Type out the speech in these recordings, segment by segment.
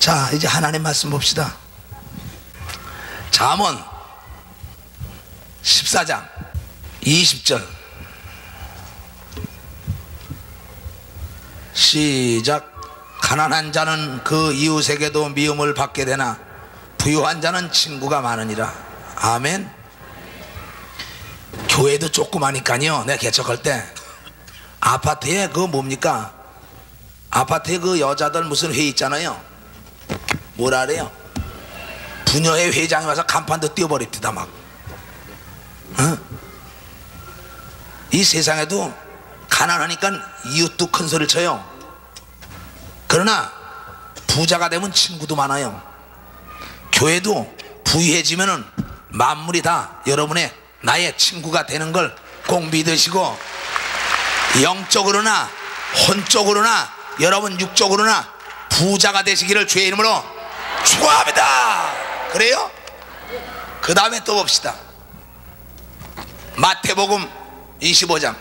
자, 이제 하나님 말씀 봅시다. 잠언 14장 20절 시작. 가난한 자는 그 이웃에게도 미움을 받게 되나 부유한 자는 친구가 많으니라. 아멘. 교회도 조그마니까요, 내가 개척할 때 아파트에 그 뭡니까, 아파트에 그 여자들 무슨 회의 있잖아요. 뭐라 그래요? 부녀회 회장이 와서 간판도 띄워버립니다 막. 이 세상에도 가난하니까 이웃도 큰 소리를 쳐요. 그러나 부자가 되면 친구도 많아요. 교회도 부유해지면은 만물이 다 여러분의 나의 친구가 되는 걸 꼭 믿으시고, 영적으로나 혼적으로나 여러분 육적으로나 부자가 되시기를 주의 이름으로 축원합니다. 그래요? 그 다음에 또 봅시다. 마태복음 25장.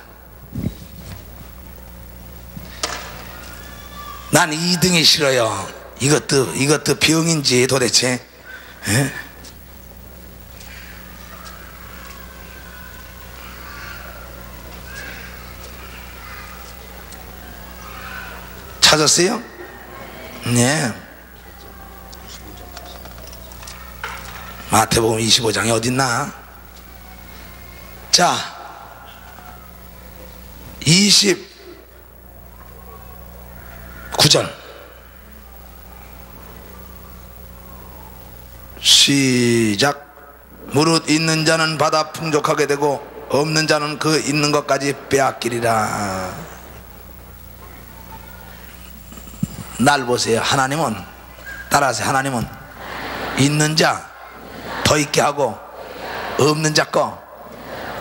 난 2등이 싫어요. 이것도 병인지 도대체. 에? 찾았어요? 네. 마태복음 25장이 어딨나? 자, 29절 시작. 무릇 있는 자는 받아 풍족하게 되고 없는 자는 그 있는 것까지 빼앗기리라. 날 보세요. 하나님은, 따라하세요. 하나님은 있는 자 더 있게 하고 없는 자 거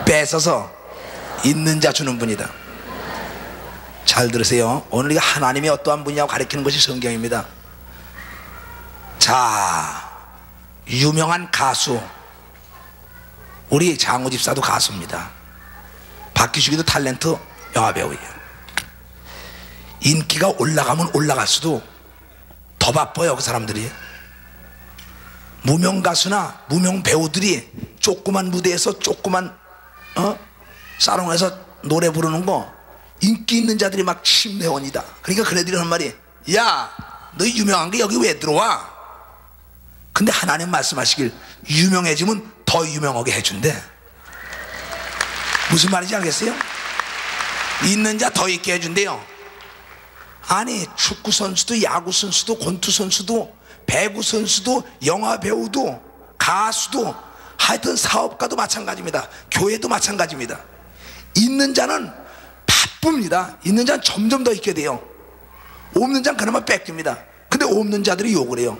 뺏어서 있는 자 주는 분이다. 잘 들으세요. 오늘 이게 하나님이 어떠한 분이냐고 가르치는 것이 성경입니다. 자, 유명한 가수, 우리 장우 집사도 가수입니다. 박기숙이도 탤런트 영화배우예요. 인기가 올라가면 올라갈수록 더 바빠요 그 사람들이. 무명 가수나 무명 배우들이 조그만 무대에서 조그만 사롱에서 노래 부르는 거 인기 있는 자들이 막 심내원이다. 그러니까 그네들이 하는 말이, 야, 너 유명한 게 여기 왜 들어와? 근데 하나님 말씀하시길 유명해지면 더 유명하게 해준대. 무슨 말인지 알겠어요? 있는 자 더 있게 해준대요. 아니, 축구 선수도 야구 선수도 권투 선수도 배구 선수도 영화 배우도 가수도 하여튼 사업가도 마찬가지입니다. 교회도 마찬가지입니다. 있는 자는 바쁩니다. 있는 자는 점점 더 있게 돼요. 없는 자는 그나마 뺏깁니다. 근데 없는 자들이 욕을 해요.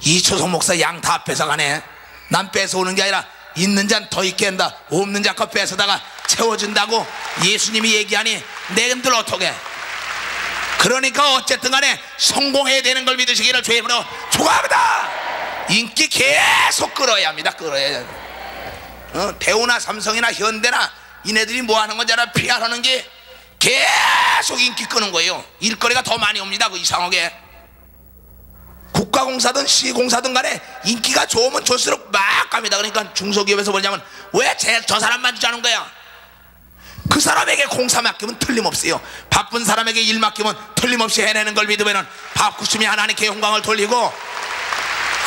이초성 목사 양 다 뺏어가네. 난 뺏어오는 게 아니라 있는 자는 더 있게 한다. 없는 자 거 뺏어다가 채워준다고 예수님이 얘기하니 내들 어떻게. 그러니까 어쨌든 간에 성공해야 되는 걸 믿으시기를 주의 이름으로 축원합니다. 인기 계속 끌어야 합니다. 끌어야. 대우나 삼성이나 현대나 이네들이 뭐 하는 건지 알아? 피하는 게 계속 인기 끄는 거예요. 일거리가 더 많이 옵니다. 그 이상하게. 국가공사든 시공사든 간에 인기가 좋으면 좋을수록 막 갑니다. 그러니까 중소기업에서 뭐냐면 왜 저 사람만 주자는 거야? 그 사람에게 공사 맡기면 틀림없어요. 바쁜 사람에게 일 맡기면 틀림없이 해내는 걸 믿으면 바꾸심이 하나님께 영광을 돌리고,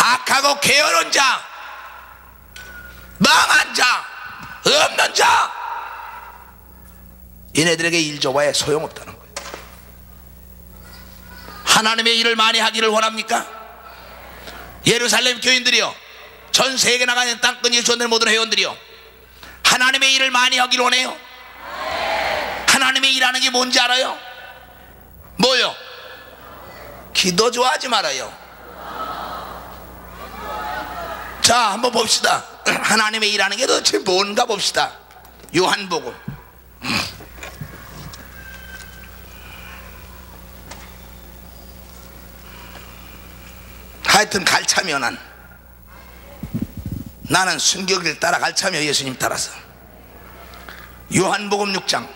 악하고 게으른 자, 망한 자, 없는 자, 얘네들에게 일 줘봐야 소용없다는 거예요. 하나님의 일을 많이 하기를 원합니까? 예루살렘 교인들이요, 전 세계 나가는 땅끝 예수원들 모든 회원들이요, 하나님의 일을 많이 하기를 원해요. 하나님의 일하는 게 뭔지 알아요? 뭐요? 기도 좋아하지 말아요. 자, 한번 봅시다. 하나님의 일하는 게 도대체 뭔가 봅시다. 요한복음 하여튼 갈차며 나는 순교길 따라 갈차며 예수님 따라서. 요한복음 6장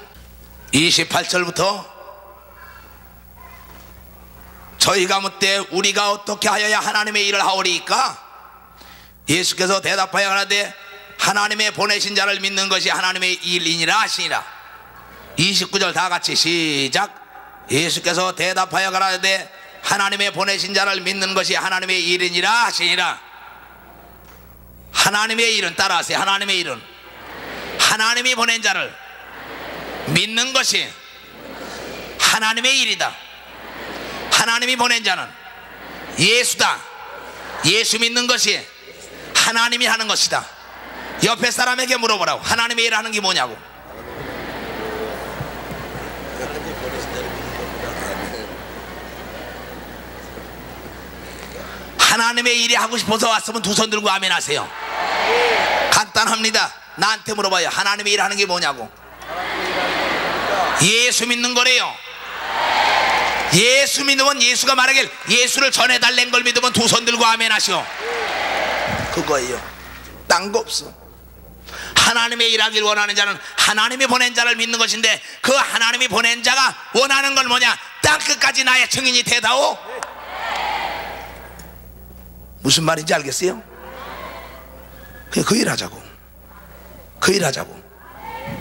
28절부터 저희가 묻되 우리가 어떻게 하여야 하나님의 일을 하오리까? 예수께서 대답하여 가라되 하나님의 보내신 자를 믿는 것이 하나님의 일이니라 하시니라. 29절 다 같이 시작. 예수께서 대답하여 가라되 하나님의 보내신 자를 믿는 것이 하나님의 일이니라 하시니라. 하나님의 일은, 따라하세요. 하나님의 일은 하나님이 보낸 자를 믿는 것이 하나님의 일이다. 하나님이 보낸 자는 예수다. 예수 믿는 것이 하나님이 하는 것이다. 옆에 사람에게 물어보라고. 하나님의 일 하는 게 뭐냐고. 하나님의 일이 하고 싶어서 왔으면 두 손 들고 아멘 하세요. 간단합니다. 나한테 물어봐요. 하나님의 일 하는 게 뭐냐고. 예수 믿는 거래요. 예수 믿으면, 예수가 말하길 예수를 전해달랜 걸 믿으면 두 손 들고 아멘 하시오. 그거예요. 딴 거 없어. 하나님의 일하길 원하는 자는 하나님이 보낸 자를 믿는 것인데, 그 하나님이 보낸 자가 원하는 건 뭐냐? 땅 끝까지 나의 증인이 되다오. 무슨 말인지 알겠어요? 그냥 그 일 하자고. 그 일 하자고.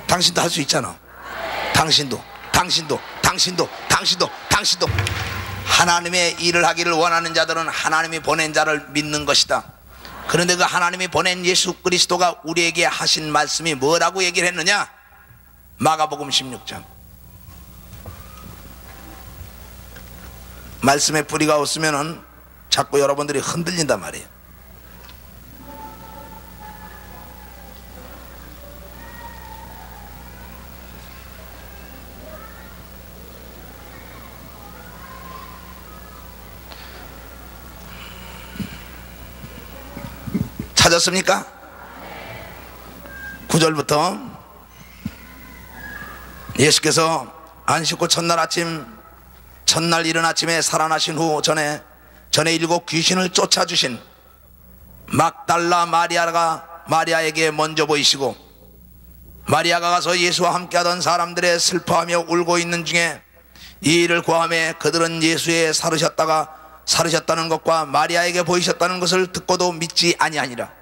당신도 할 수 있잖아. 당신도 하나님의 일을 하기를 원하는 자들은 하나님이 보낸 자를 믿는 것이다. 그런데 그 하나님이 보낸 예수 그리스도가 우리에게 하신 말씀이 뭐라고 얘기를 했느냐? 마가복음 16장. 말씀의 뿌리가 없으면은 자꾸 여러분들이 흔들린단 말이에요. 찾았습니까? 9절부터 예수께서 안식 후 첫날 이른 아침에 살아나신 후 전에 일곱 귀신을 쫓아주신 막달라 마리아에게 먼저 보이시고, 마리아가 가서 예수와 함께하던 사람들의 슬퍼하며 울고 있는 중에 이 일을 고하매 그들은 예수의 사르셨다는 것과 마리아에게 보이셨다는 것을 듣고도 믿지 아니하니라.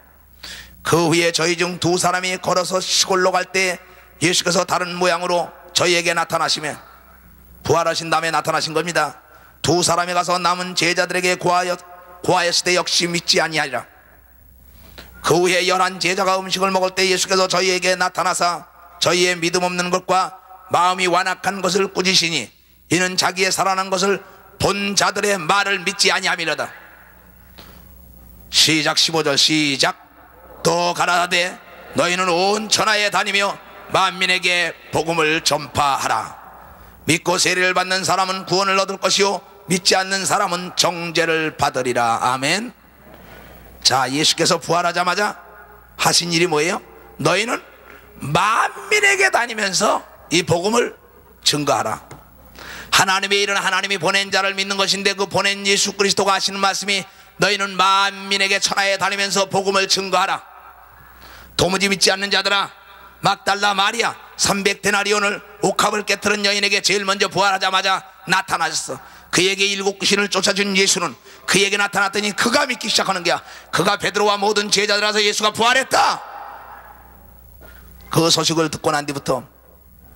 그 후에 저희 중 두 사람이 걸어서 시골로 갈 때 예수께서 다른 모양으로 저희에게 나타나시며, 부활하신 다음에 나타나신 겁니다. 두 사람이 가서 남은 제자들에게 고하였을 때 역시 믿지 아니하리라. 그 후에 11 제자가 음식을 먹을 때 예수께서 저희에게 나타나사 저희의 믿음 없는 것과 마음이 완악한 것을 꾸짖으시니, 이는 자기의 살아난 것을 본 자들의 말을 믿지 아니함이로다. 시작. 15절 시작. 또 가라사대 너희는 온 천하에 다니며 만민에게 복음을 전파하라. 믿고 세례를 받는 사람은 구원을 얻을 것이요 믿지 않는 사람은 정죄를 받으리라. 아멘. 자, 예수께서 부활하자마자 하신 일이 뭐예요? 너희는 만민에게 다니면서 이 복음을 증거하라. 하나님의 일은 하나님이 보낸 자를 믿는 것인데, 그 보낸 예수 그리스도가 하시는 말씀이 너희는 만민에게 천하에 다니면서 복음을 증거하라. 도무지 믿지 않는 자들아, 막달라 마리아 300데나리온을 옥합을 깨뜨린 여인에게 제일 먼저 부활하자마자 나타나셨어. 그에게 일곱 귀신을 쫓아준 예수는 그에게 나타났더니 그가 믿기 시작하는 거야. 그가 베드로와 모든 제자들아서 예수가 부활했다, 그 소식을 듣고 난 뒤부터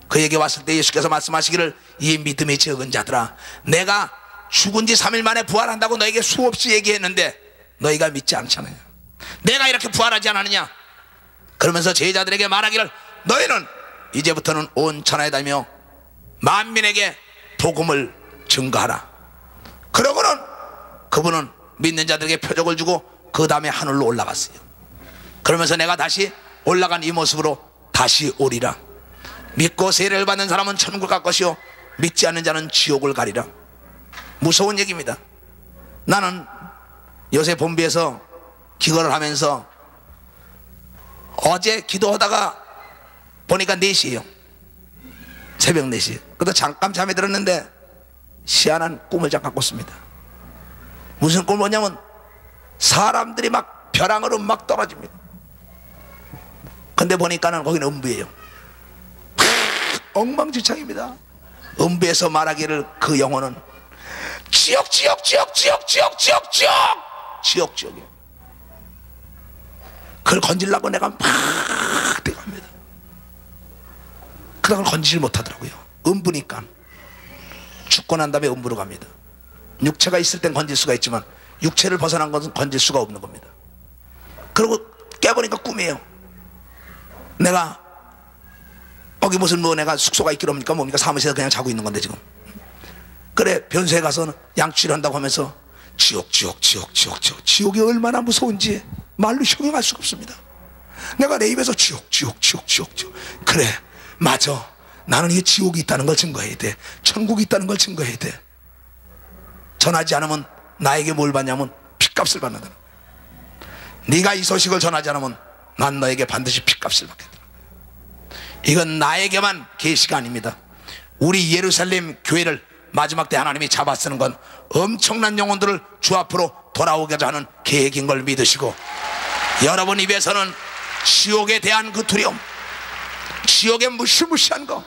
그에게 왔을 때 예수께서 말씀하시기를 이 믿음이 적은 자들아, 내가 죽은 지 3일 만에 부활한다고 너에게 수없이 얘기했는데 너희가 믿지 않잖아요. 내가 이렇게 부활하지 않았느냐? 그러면서 제자들에게 말하기를 너희는 이제부터는 온 천하에 다니며 만민에게 복음을 증거하라. 그러고는 그분은 믿는 자들에게 표적을 주고 그 다음에 하늘로 올라갔어요. 그러면서 내가 다시 올라간 이 모습으로 다시 오리라. 믿고 세례를 받는 사람은 천국 갈 것이요 믿지 않는 자는 지옥을 가리라. 무서운 얘기입니다. 나는 요새 본부에서 기거를 하면서 어제 기도하다가 보니까 4시에요. 새벽 4시. 그래도 잠깐 잠에 들었는데 희한한 꿈을 잠깐 꿨습니다. 무슨 꿈을 꿨냐면 사람들이 막 벼랑으로 막 떨어집니다. 근데 보니까는 거기는 음부예요. 엉망진창입니다. 음부에서 말하기를 그 영혼은 지옥이에요. 그걸 건질라고 내가 막 대갑니다. 그걸 건지질 못하더라고요. 음부니까. 죽고 난 다음에 음부로 갑니다. 육체가 있을 땐 건질 수가 있지만 육체를 벗어난 것은 건질 수가 없는 겁니다. 그리고 깨보니까 꿈이에요. 내가 거기 무슨 뭐 내가 숙소가 있기로 합니까 뭡니까 사무실에서 그냥 자고 있는 건데 지금. 그래 변소에 가서 양치를 한다고 하면서 지옥이 얼마나 무서운지 말로 형용할 수가 없습니다. 내가 내 입에서 지옥. 그래 맞아. 나는 이 지옥이 있다는 걸 증거해야 돼. 천국이 있다는 걸 증거해야 돼. 전하지 않으면 나에게 뭘 받냐면 핏값을 받는다. 네가 이 소식을 전하지 않으면 난 너에게 반드시 핏값을 받겠다. 이건 나에게만 계시가 아닙니다. 우리 예루살렘 교회를 마지막 때 하나님이 잡아 쓰는 건 엄청난 영혼들을 주 앞으로 돌아오고자 하는 계획인 걸 믿으시고, 여러분 입에서는 지옥에 대한 그 두려움, 지옥의 무시무시한 거,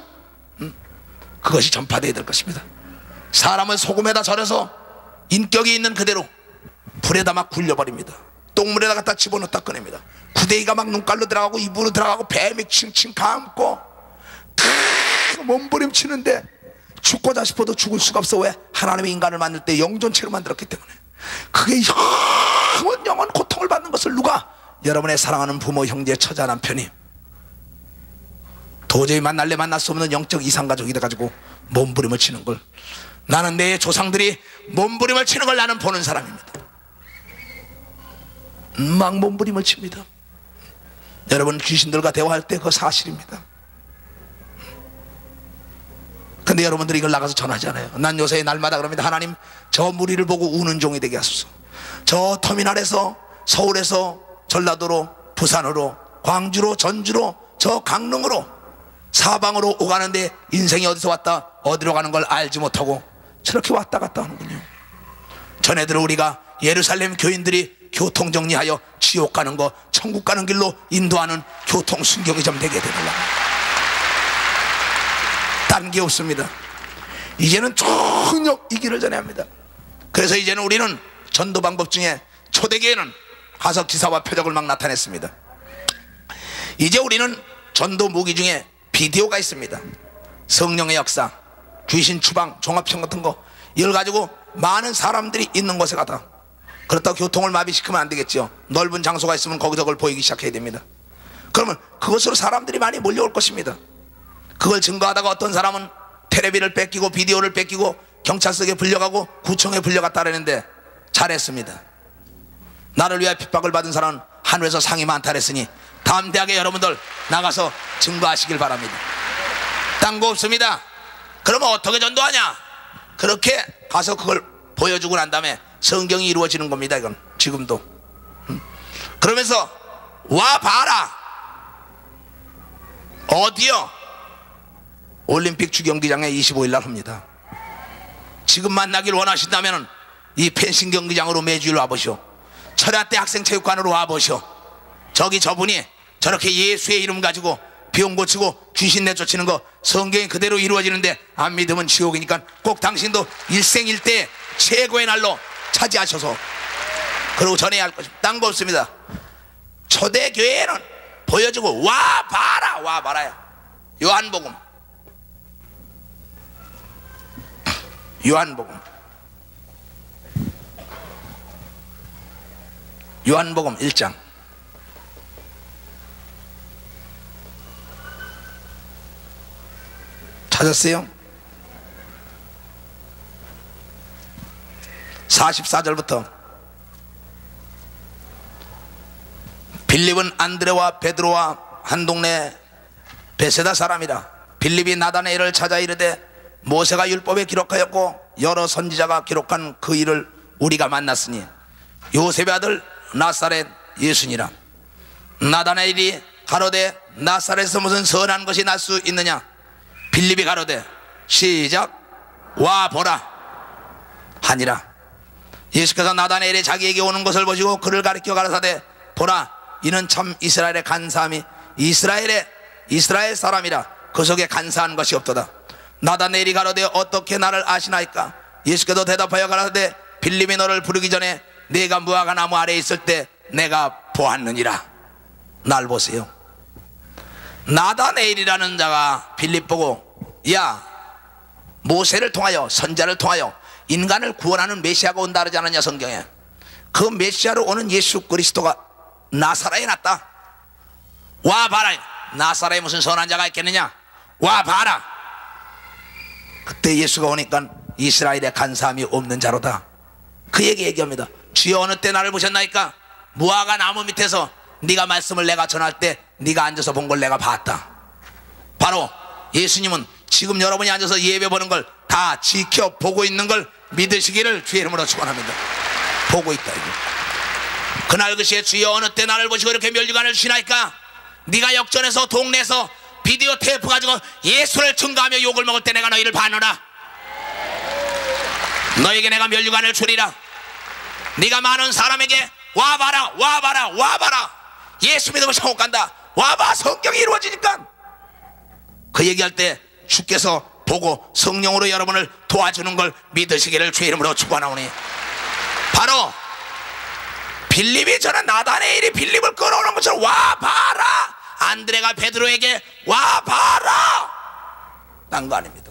그것이 전파되어야 될 것입니다. 사람은 소금에다 절여서 인격이 있는 그대로 불에다 막 굴려버립니다. 똥물에다 갖다 집어넣다 꺼냅니다. 구데기가 막 눈깔로 들어가고 입으로 들어가고 뱀이 칭칭 감고 몸부림치는데 죽고자 싶어도 죽을 수가 없어. 왜? 하나님이 인간을 만들 때 영존체로 만들었기 때문에. 그게 영원 고통을 받는 것을 누가? 여러분의 사랑하는 부모, 형제, 처자, 남편이 도저히 만날래 만날 수 없는 영적 이상가족이 돼가지고 몸부림을 치는 걸, 나는 내 조상들이 몸부림을 치는 걸 나는 보는 사람입니다. 막 몸부림을 칩니다. 여러분 귀신들과 대화할 때 그거 사실입니다. 근데 여러분들이 이걸 나가서 전하잖아요. 난 요새 날마다 그럽니다. 하나님 저 무리를 보고 우는 종이 되게 하소서. 저 터미널에서 서울에서 전라도로 부산으로 광주로 전주로 저 강릉으로 사방으로 오가는데 인생이 어디서 왔다 어디로 가는 걸 알지 못하고 저렇게 왔다 갔다 하는군요. 전에들 우리가 예루살렘 교인들이 교통정리하여 지옥 가는 거 천국 가는 길로 인도하는 교통순경이 좀 되게 되달라. 딴 게 없습니다. 이제는 전혀 이 길을 전해야 합니다. 그래서 이제는 우리는 전도 방법 중에 초대교회는 가서 기사와 표적을 막 나타냈습니다. 이제 우리는 전도 무기 중에 비디오가 있습니다. 성령의 역사, 귀신 추방, 종합형 같은 거 이걸 가지고 많은 사람들이 있는 곳에 가다. 그렇다고 교통을 마비시키면 안 되겠죠. 넓은 장소가 있으면 거기서 그걸 보이기 시작해야 됩니다. 그러면 그것으로 사람들이 많이 몰려올 것입니다. 그걸 증거하다가 어떤 사람은 텔레비를 뺏기고 비디오를 뺏기고 경찰서에 불려가고 구청에 불려갔다라는데 잘했습니다. 나를 위하여 핍박을 받은 사람은 하늘에서 상이 많다 그랬으니 다음 대학에 여러분들 나가서 증거하시길 바랍니다. 딴 거 없습니다. 그러면 어떻게 전도하냐? 그렇게 가서 그걸 보여주고 난 다음에 성경이 이루어지는 겁니다. 이건 지금도. 그러면서 와 봐라. 어디요? 올림픽 주경기장에 25일 날 합니다. 지금 만나길 원하신다면 이 펜싱 경기장으로 매주일 와보시오. 철야대 학생체육관으로 와보시오. 저기 저분이 저렇게 예수의 이름 가지고 병 고치고 귀신 내쫓는 거 성경이 그대로 이루어지는데 안 믿으면 지옥이니까 꼭 당신도 일생일대 최고의 날로 차지하셔서 그러고 전해야 할 것입니다. 딴 거 없습니다. 초대교회는 보여주고 와 봐라. 와 봐라야. 요한복음 요한복음 1장 찾았어요? 44절부터 빌립은 안드레와 베드로와 한 동네 베세다 사람이라. 빌립이 나다나엘을 찾아 이르되 모세가 율법에 기록하였고 여러 선지자가 기록한 그 일을 우리가 만났으니 요셉의 아들 나사렛 예수니라. 나다나엘이 가로되 나사렛에서 무슨 선한 것이 날 수 있느냐? 빌립이 가로되 시작 와 보라 하니라. 예수께서 나다나엘이 자기에게 오는 것을 보시고 그를 가리켜 가라사대 보라 이는 참 이스라엘의 간사함이 이스라엘 사람이라 그 속에 간사한 것이 없도다. 나다나엘이 가로되 어떻게 나를 아시나이까? 예수께서 대답하여 가라사대 빌립이 너를 부르기 전에 네가 무화과 나무 아래에 있을 때 내가 보았느니라. 날 보세요. 나다네일이라는 자가 빌립 보고, 야, 모세를 통하여 선자를 통하여 인간을 구원하는 메시아가 온다 그러지 않았냐 성경에. 그 메시아로 오는 예수 그리스도가 나사렛에 났다. 와 봐라. 나사렛에 무슨 선한 자가 있겠느냐. 와 봐라. 그때 예수가 오니까 이스라엘에 간사함이 없는 자로다. 그 얘기합니다. 주여 어느 때 나를 보셨나이까? 무화과 나무 밑에서 네가 말씀을 내가 전할 때 네가 앉아서 본 걸 내가 봤다. 바로 예수님은 지금 여러분이 앉아서 예배 보는 걸 다 지켜보고 있는 걸 믿으시기를 주의 이름으로 축원합니다. 보고 있다 이거. 그날 그 시에 주여 어느 때 나를 보시고 이렇게 멸류관을 주시나이까? 네가 역전해서 동네에서 비디오 테이프 가지고 예수를 증거하며 욕을 먹을 때 내가 너희를 봤노라. 너에게 내가 멸류관을 주리라. 네가 많은 사람에게 와봐라 와봐라 와봐라 예수 믿으면 천국 간다 와봐 성경이 이루어지니까. 그 얘기할 때 주께서 보고 성령으로 여러분을 도와주는 걸 믿으시기를 주의 이름으로 축원하오니, 바로 빌립이 저는 나다네일이 빌립을 끌어오는 것처럼 와봐라, 안드레가 베드로에게 와봐라 딴 거 아닙니다.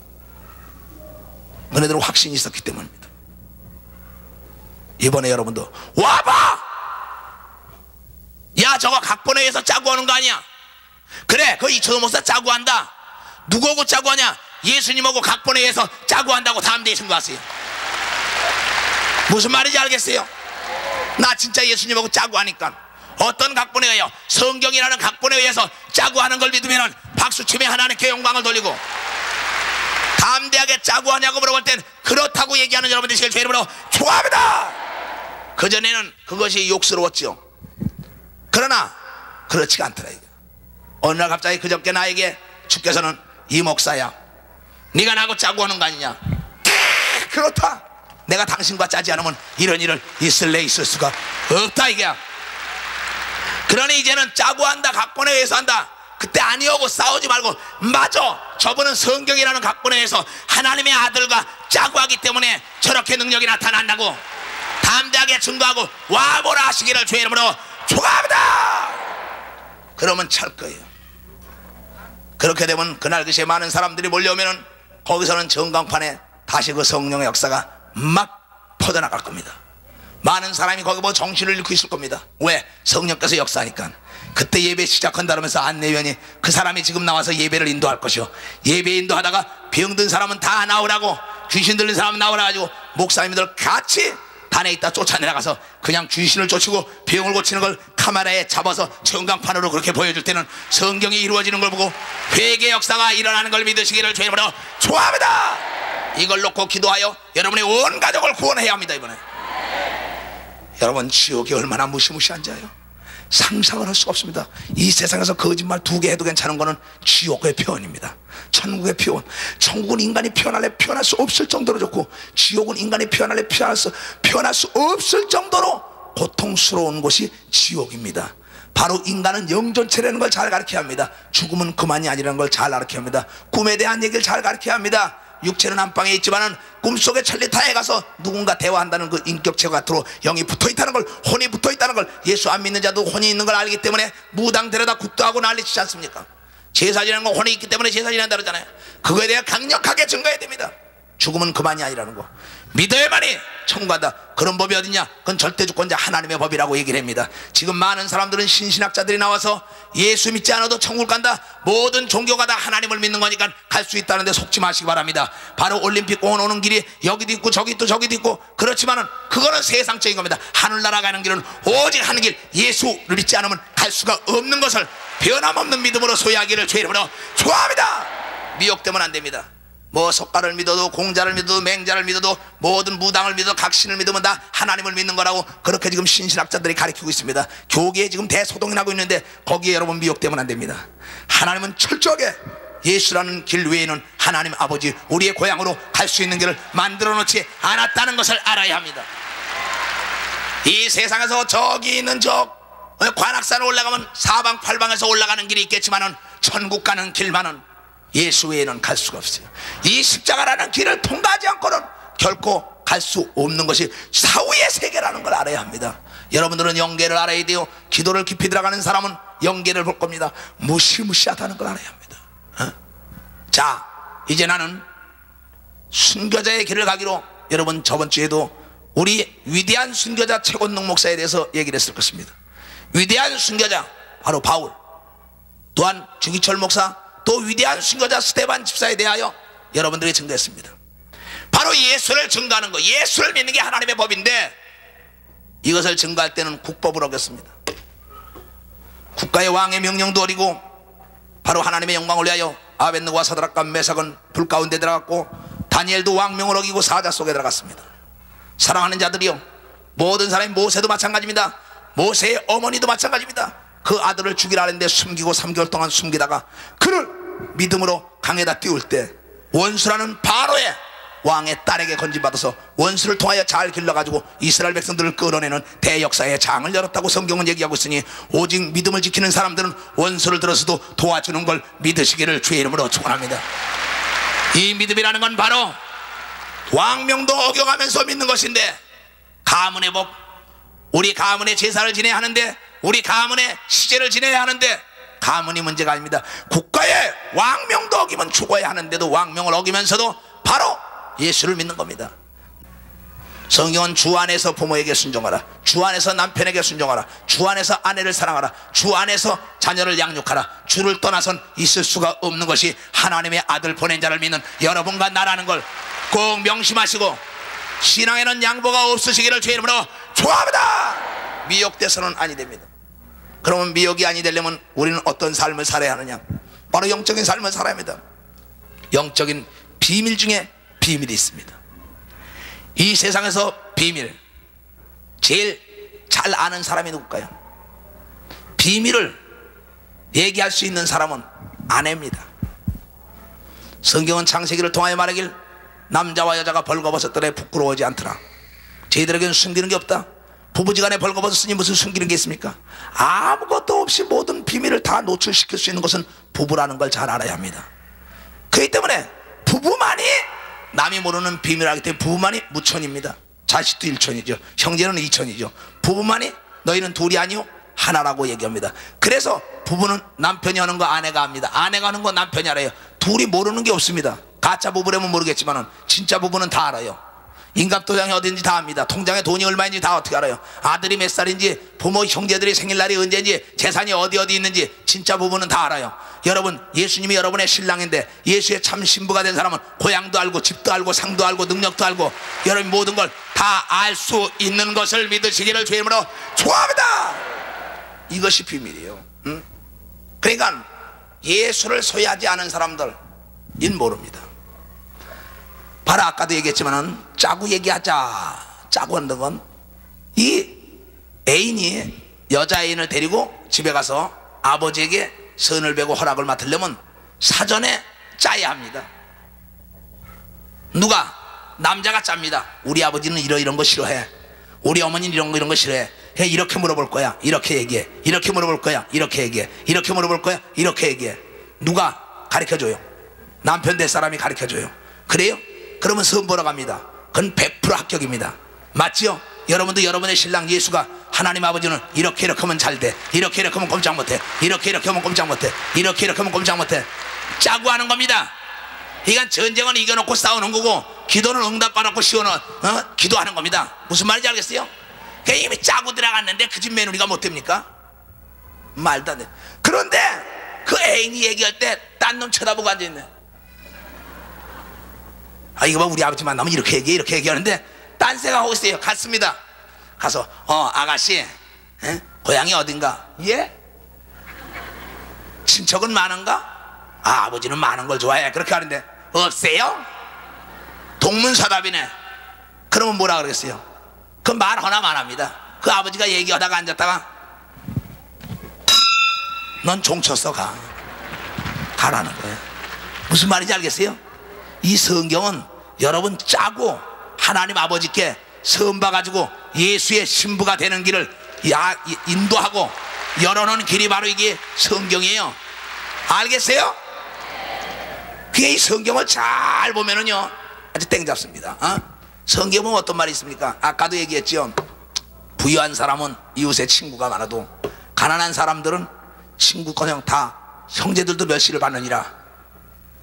너네들은 확신이 있었기 때문입니다. 이번에 여러분도 와봐. 야 저거 각본회의에서 짜고 하는 거 아니야? 그래 그 이천호 목사 짜고 한다. 누구하고 짜고 하냐? 예수님하고 각본회의에서 짜고 한다고 담대히 증거하세요. 무슨 말인지 알겠어요? 나 진짜 예수님하고 짜고 하니까. 어떤 각본회의요? 성경이라는 각본에 의해서 짜고 하는 걸 믿으면 박수치며 하나님께 영광을 돌리고, 담대하게 짜고 하냐고 물어볼 땐 그렇다고 얘기하는 여러분 되시길 주의 이름으로 축원합니다. 그전에는 그것이 욕스러웠죠. 그러나 그렇지가 않더라. 어느 날 갑자기 그저께 나에게 주께서는 이 목사야 네가 나하고 짜고 하는 거 아니냐. 그렇다. 내가 당신과 짜지 않으면 이런 일을 있을래 있을 수가 없다 이게야. 그러니 이제는 짜고 한다, 각본에 의해서 한다. 그때 아니오고 싸우지 말고, 맞아 저분은 성경이라는 각본에 의해서 하나님의 아들과 짜고 하기 때문에 저렇게 능력이 나타난다고 담대하게 증거하고 와보라 하시기를 주의 이름으로 축원합니다. 그러면 찰 거예요. 그렇게 되면 그날 그 시에 많은 사람들이 몰려오면은 거기서는 전광판에 다시 그 성령의 역사가 막 퍼져나갈 겁니다. 많은 사람이 거기 뭐 정신을 잃고 있을 겁니다. 왜? 성령께서 역사하니까. 그때 예배 시작한다면서 안내위원이 그 사람이 지금 나와서 예배를 인도할 것이요, 예배 인도하다가 병든 사람은 다 나오라고, 귀신 들린 사람은 나오라 가지고 목사님들 같이 단에 있다 쫓아내려가서 그냥 귀신을 쫓고 병을 고치는 걸 카메라에 잡아서 전광판으로 그렇게 보여줄 때는 성경이 이루어지는 걸 보고 회개 역사가 일어나는 걸 믿으시기를 주의 이름으로 축원합니다. 이걸 놓고 기도하여 여러분의 온 가족을 구원해야 합니다. 이번에 여러분, 지옥이 얼마나 무시무시한 자예요. 상상을 할 수가 없습니다. 이 세상에서 거짓말 2개 해도 괜찮은 거는 지옥의 표현입니다. 천국의 표현. 천국은 인간이 표현할래 표현할 수 없을 정도로 좋고, 지옥은 인간이 표현할래 표현할 수 없을 정도로 고통스러운 곳이 지옥입니다. 바로 인간은 영존체라는 걸 잘 가르쳐야 합니다. 죽음은 그만이 아니라는 걸 잘 가르쳐야 합니다. 꿈에 대한 얘기를 잘 가르쳐야 합니다. 육체는 안방에 있지만은 꿈속에 천리타에 가서 누군가 대화한다는 그 인격체 같으로 영이 붙어있다는 걸, 혼이 붙어있다는 걸, 예수 안 믿는 자도 혼이 있는 걸 알기 때문에 무당 데려다 굿도하고 난리치지 않습니까? 제사 지내는 건 혼이 있기 때문에 제사 지낸다 그러잖아요. 그거에 대해 강력하게 증거해야 됩니다. 죽음은 그만이 아니라는 거 믿어야만이 천국 간다. 그런 법이 어딨냐? 그건 절대주권자 하나님의 법이라고 얘기를 합니다. 지금 많은 사람들은 신신학자들이 나와서 예수 믿지 않아도 천국 간다, 모든 종교가 다 하나님을 믿는 거니까 갈 수 있다는데 속지 마시기 바랍니다. 바로 올림픽 공원 오는 길이 여기도 있고 저기도 저기도 있고, 그렇지만은 그거는 세상적인 겁니다. 하늘나라 가는 길은 오직 한 길, 예수를 믿지 않으면 갈 수가 없는 것을 변함없는 믿음으로 소유하기를 주의 이름으로 축원합니다. 미혹되면 안 됩니다. 뭐 석가를 믿어도, 공자를 믿어도, 맹자를 믿어도, 모든 무당을 믿어도, 각신을 믿으면 다 하나님을 믿는 거라고 그렇게 지금 신신학자들이 가르치고 있습니다. 교계에 지금 대소동이 나고 있는데 거기에 여러분 미혹되면 안 됩니다. 하나님은 철저하게 예수라는 길 외에는 하나님 아버지 우리의 고향으로 갈 수 있는 길을 만들어 놓지 않았다는 것을 알아야 합니다. 이 세상에서 저기 있는 저 관악산에 올라가면 사방팔방에서 올라가는 길이 있겠지만은 천국 가는 길만은 예수 외에는 갈 수가 없어요. 이 십자가라는 길을 통과하지 않고는 결코 갈 수 없는 것이 사후의 세계라는 걸 알아야 합니다. 여러분들은 영계를 알아야 돼요. 기도를 깊이 들어가는 사람은 영계를 볼 겁니다. 무시무시하다는 걸 알아야 합니다. 자, 이제 나는 순교자의 길을 가기로, 여러분 저번 주에도 우리 위대한 순교자 최권능 목사에 대해서 얘기를 했을 것입니다. 위대한 순교자 바로 바울, 또한 주기철 목사, 또 위대한 순교자 스데반 집사에 대하여 여러분들이 증거했습니다. 바로 예수를 증거하는 것, 예수를 믿는 게 하나님의 법인데 이것을 증거할 때는 국법을 어겼습니다. 국가의 왕의 명령도 어리고 바로 하나님의 영광을 위하여 아벳느고와 사드락과 메삭은 불 가운데 들어갔고 다니엘도 왕명을 어기고 사자 속에 들어갔습니다. 사랑하는 자들이여, 모든 사람이 모세도 마찬가지입니다. 모세의 어머니도 마찬가지입니다. 그 아들을 죽이라 하는데 숨기고 3개월 동안 숨기다가 그를 믿음으로 강에다 띄울 때 원수라는 바로의 왕의 딸에게 건진받아서 원수를 통하여 잘 길러가지고 이스라엘 백성들을 끌어내는 대역사의 장을 열었다고 성경은 얘기하고 있으니, 오직 믿음을 지키는 사람들은 원수를 들어서도 도와주는 걸 믿으시기를 주의 이름으로 축원합니다. 이 믿음이라는 건 바로 왕명도 어겨가면서 믿는 것인데, 가문의 법, 우리 가문의 제사를 지내야 하는데, 우리 가문의 시제를 지내야 하는데, 가문이 문제가 아닙니다. 국가의 왕명도 어기면 죽어야 하는데도 왕명을 어기면서도 바로 예수를 믿는 겁니다. 성경은 주 안에서 부모에게 순종하라, 주 안에서 남편에게 순종하라, 주 안에서 아내를 사랑하라, 주 안에서 자녀를 양육하라. 주를 떠나선 있을 수가 없는 것이 하나님의 아들 보낸 자를 믿는 여러분과 나라는 걸 꼭 명심하시고, 신앙에는 양보가 없으시기를 주의 이름으로 축원합니다. 미혹돼서는 아니 됩니다. 그러면 미혹이 아니 되려면 우리는 어떤 삶을 살아야 하느냐? 바로 영적인 삶을 살아야 합니다. 영적인 비밀 중에 비밀이 있습니다. 이 세상에서 비밀 제일 잘 아는 사람이 누굴까요? 비밀을 얘기할 수 있는 사람은 아내입니다. 성경은 창세기를 통하여 말하길, 남자와 여자가 벌거벗었더래 부끄러워하지 않더라. 저희들에게는 숨기는 게 없다. 부부지간에 벌거벗었으니 무슨 숨기는 게 있습니까? 아무것도 없이 모든 비밀을 다 노출시킬 수 있는 것은 부부라는 걸 잘 알아야 합니다. 그렇기 때문에 부부만이 남이 모르는 비밀을 하기 때문에 부부만이 무천입니다. 자식도 일천이죠. 형제는 이천이죠. 부부만이 너희는 둘이 아니요 하나라고 얘기합니다. 그래서 부부는 남편이 하는 거 아내가 합니다. 아내가 하는 거 남편이 알아요. 둘이 모르는 게 없습니다. 가짜 부부라면 모르겠지만 진짜 부부는 다 알아요. 인감도장이 어딘지 다 압니다. 통장에 돈이 얼마인지 다 어떻게 알아요. 아들이 몇 살인지, 부모 형제들이 생일날이 언제인지, 재산이 어디 있는지 진짜 부부는 다 알아요. 여러분, 예수님이 여러분의 신랑인데 예수의 참 신부가 된 사람은 고향도 알고 집도 알고 상도 알고 능력도 알고 여러분 모든 걸 다 알 수 있는 것을 믿으시기를 주의 이름으로 축원합니다. 이것이 비밀이에요. 그러니까 예수를 소유하지 않은 사람들 인 모릅니다. 바로 아까도 얘기했지만은 짜고 얘기하자, 짜고 하는 건 이 애인이 여자애인을 데리고 집에 가서 아버지에게 선을 베고 허락을 맡으려면 사전에 짜야 합니다. 누가? 남자가 짭니다. 우리 아버지는 이런 거 싫어해, 우리 어머니는 이런 거 싫어해. 이렇게 물어볼 거야, 이렇게 얘기해. 이렇게 물어볼 거야, 이렇게 얘기해. 이렇게 물어볼 거야, 이렇게 얘기해. 누가 가르쳐줘요? 남편 될 사람이 가르쳐줘요. 그래요? 그러면 선 보러 갑니다. 그건 100% 합격입니다. 맞지요? 여러분도 여러분의 신랑 예수가, 하나님 아버지는 이렇게 하면 잘 돼, 이렇게 하면 꼼짝 못해, 이렇게 하면 꼼짝 못해, 이렇게 하면 꼼짝 못해. 짜고 하는 겁니다. 그러니까 전쟁은 이겨놓고 싸우는 거고, 기도는 응답받아놓고 기도하는 겁니다. 무슨 말인지 알겠어요? 그러니까 이미 짜고 들어갔는데 그 집 며느리가 못 됩니까? 말도 안 돼. 그런데 그 애인이 얘기할 때 딴 놈 쳐다보고 앉아있네. 아, 이거 봐, 우리 아버지 만나면 이렇게 얘기하는데 딴 생각하고 있어요. 갔습니다. 가서 아가씨, 고향이 어딘가? 예? 친척은 많은가? 아, 아버지는 많은 걸 좋아해. 그렇게 하는데 없어요? 동문서답이네. 그러면 뭐라 그러겠어요? 그 말 하나만 합니다. 그 아버지가 얘기하다가 앉았다가 넌 종쳤어, 가라는 거예요. 무슨 말인지 알겠어요? 이 성경은 여러분 짜고 하나님 아버지께 선봐가지고 예수의 신부가 되는 길을 인도하고 열어놓은 길이 바로 이게 성경이에요. 알겠어요? 그게 이 성경을 잘 보면은요 아주 땡 잡습니다. 성경에 보면 어떤 말이 있습니까? 아까도 얘기했죠. 부유한 사람은 이웃에 친구가 많아도 가난한 사람들은 친구커녕 다 형제들도 멸시를 받느니라.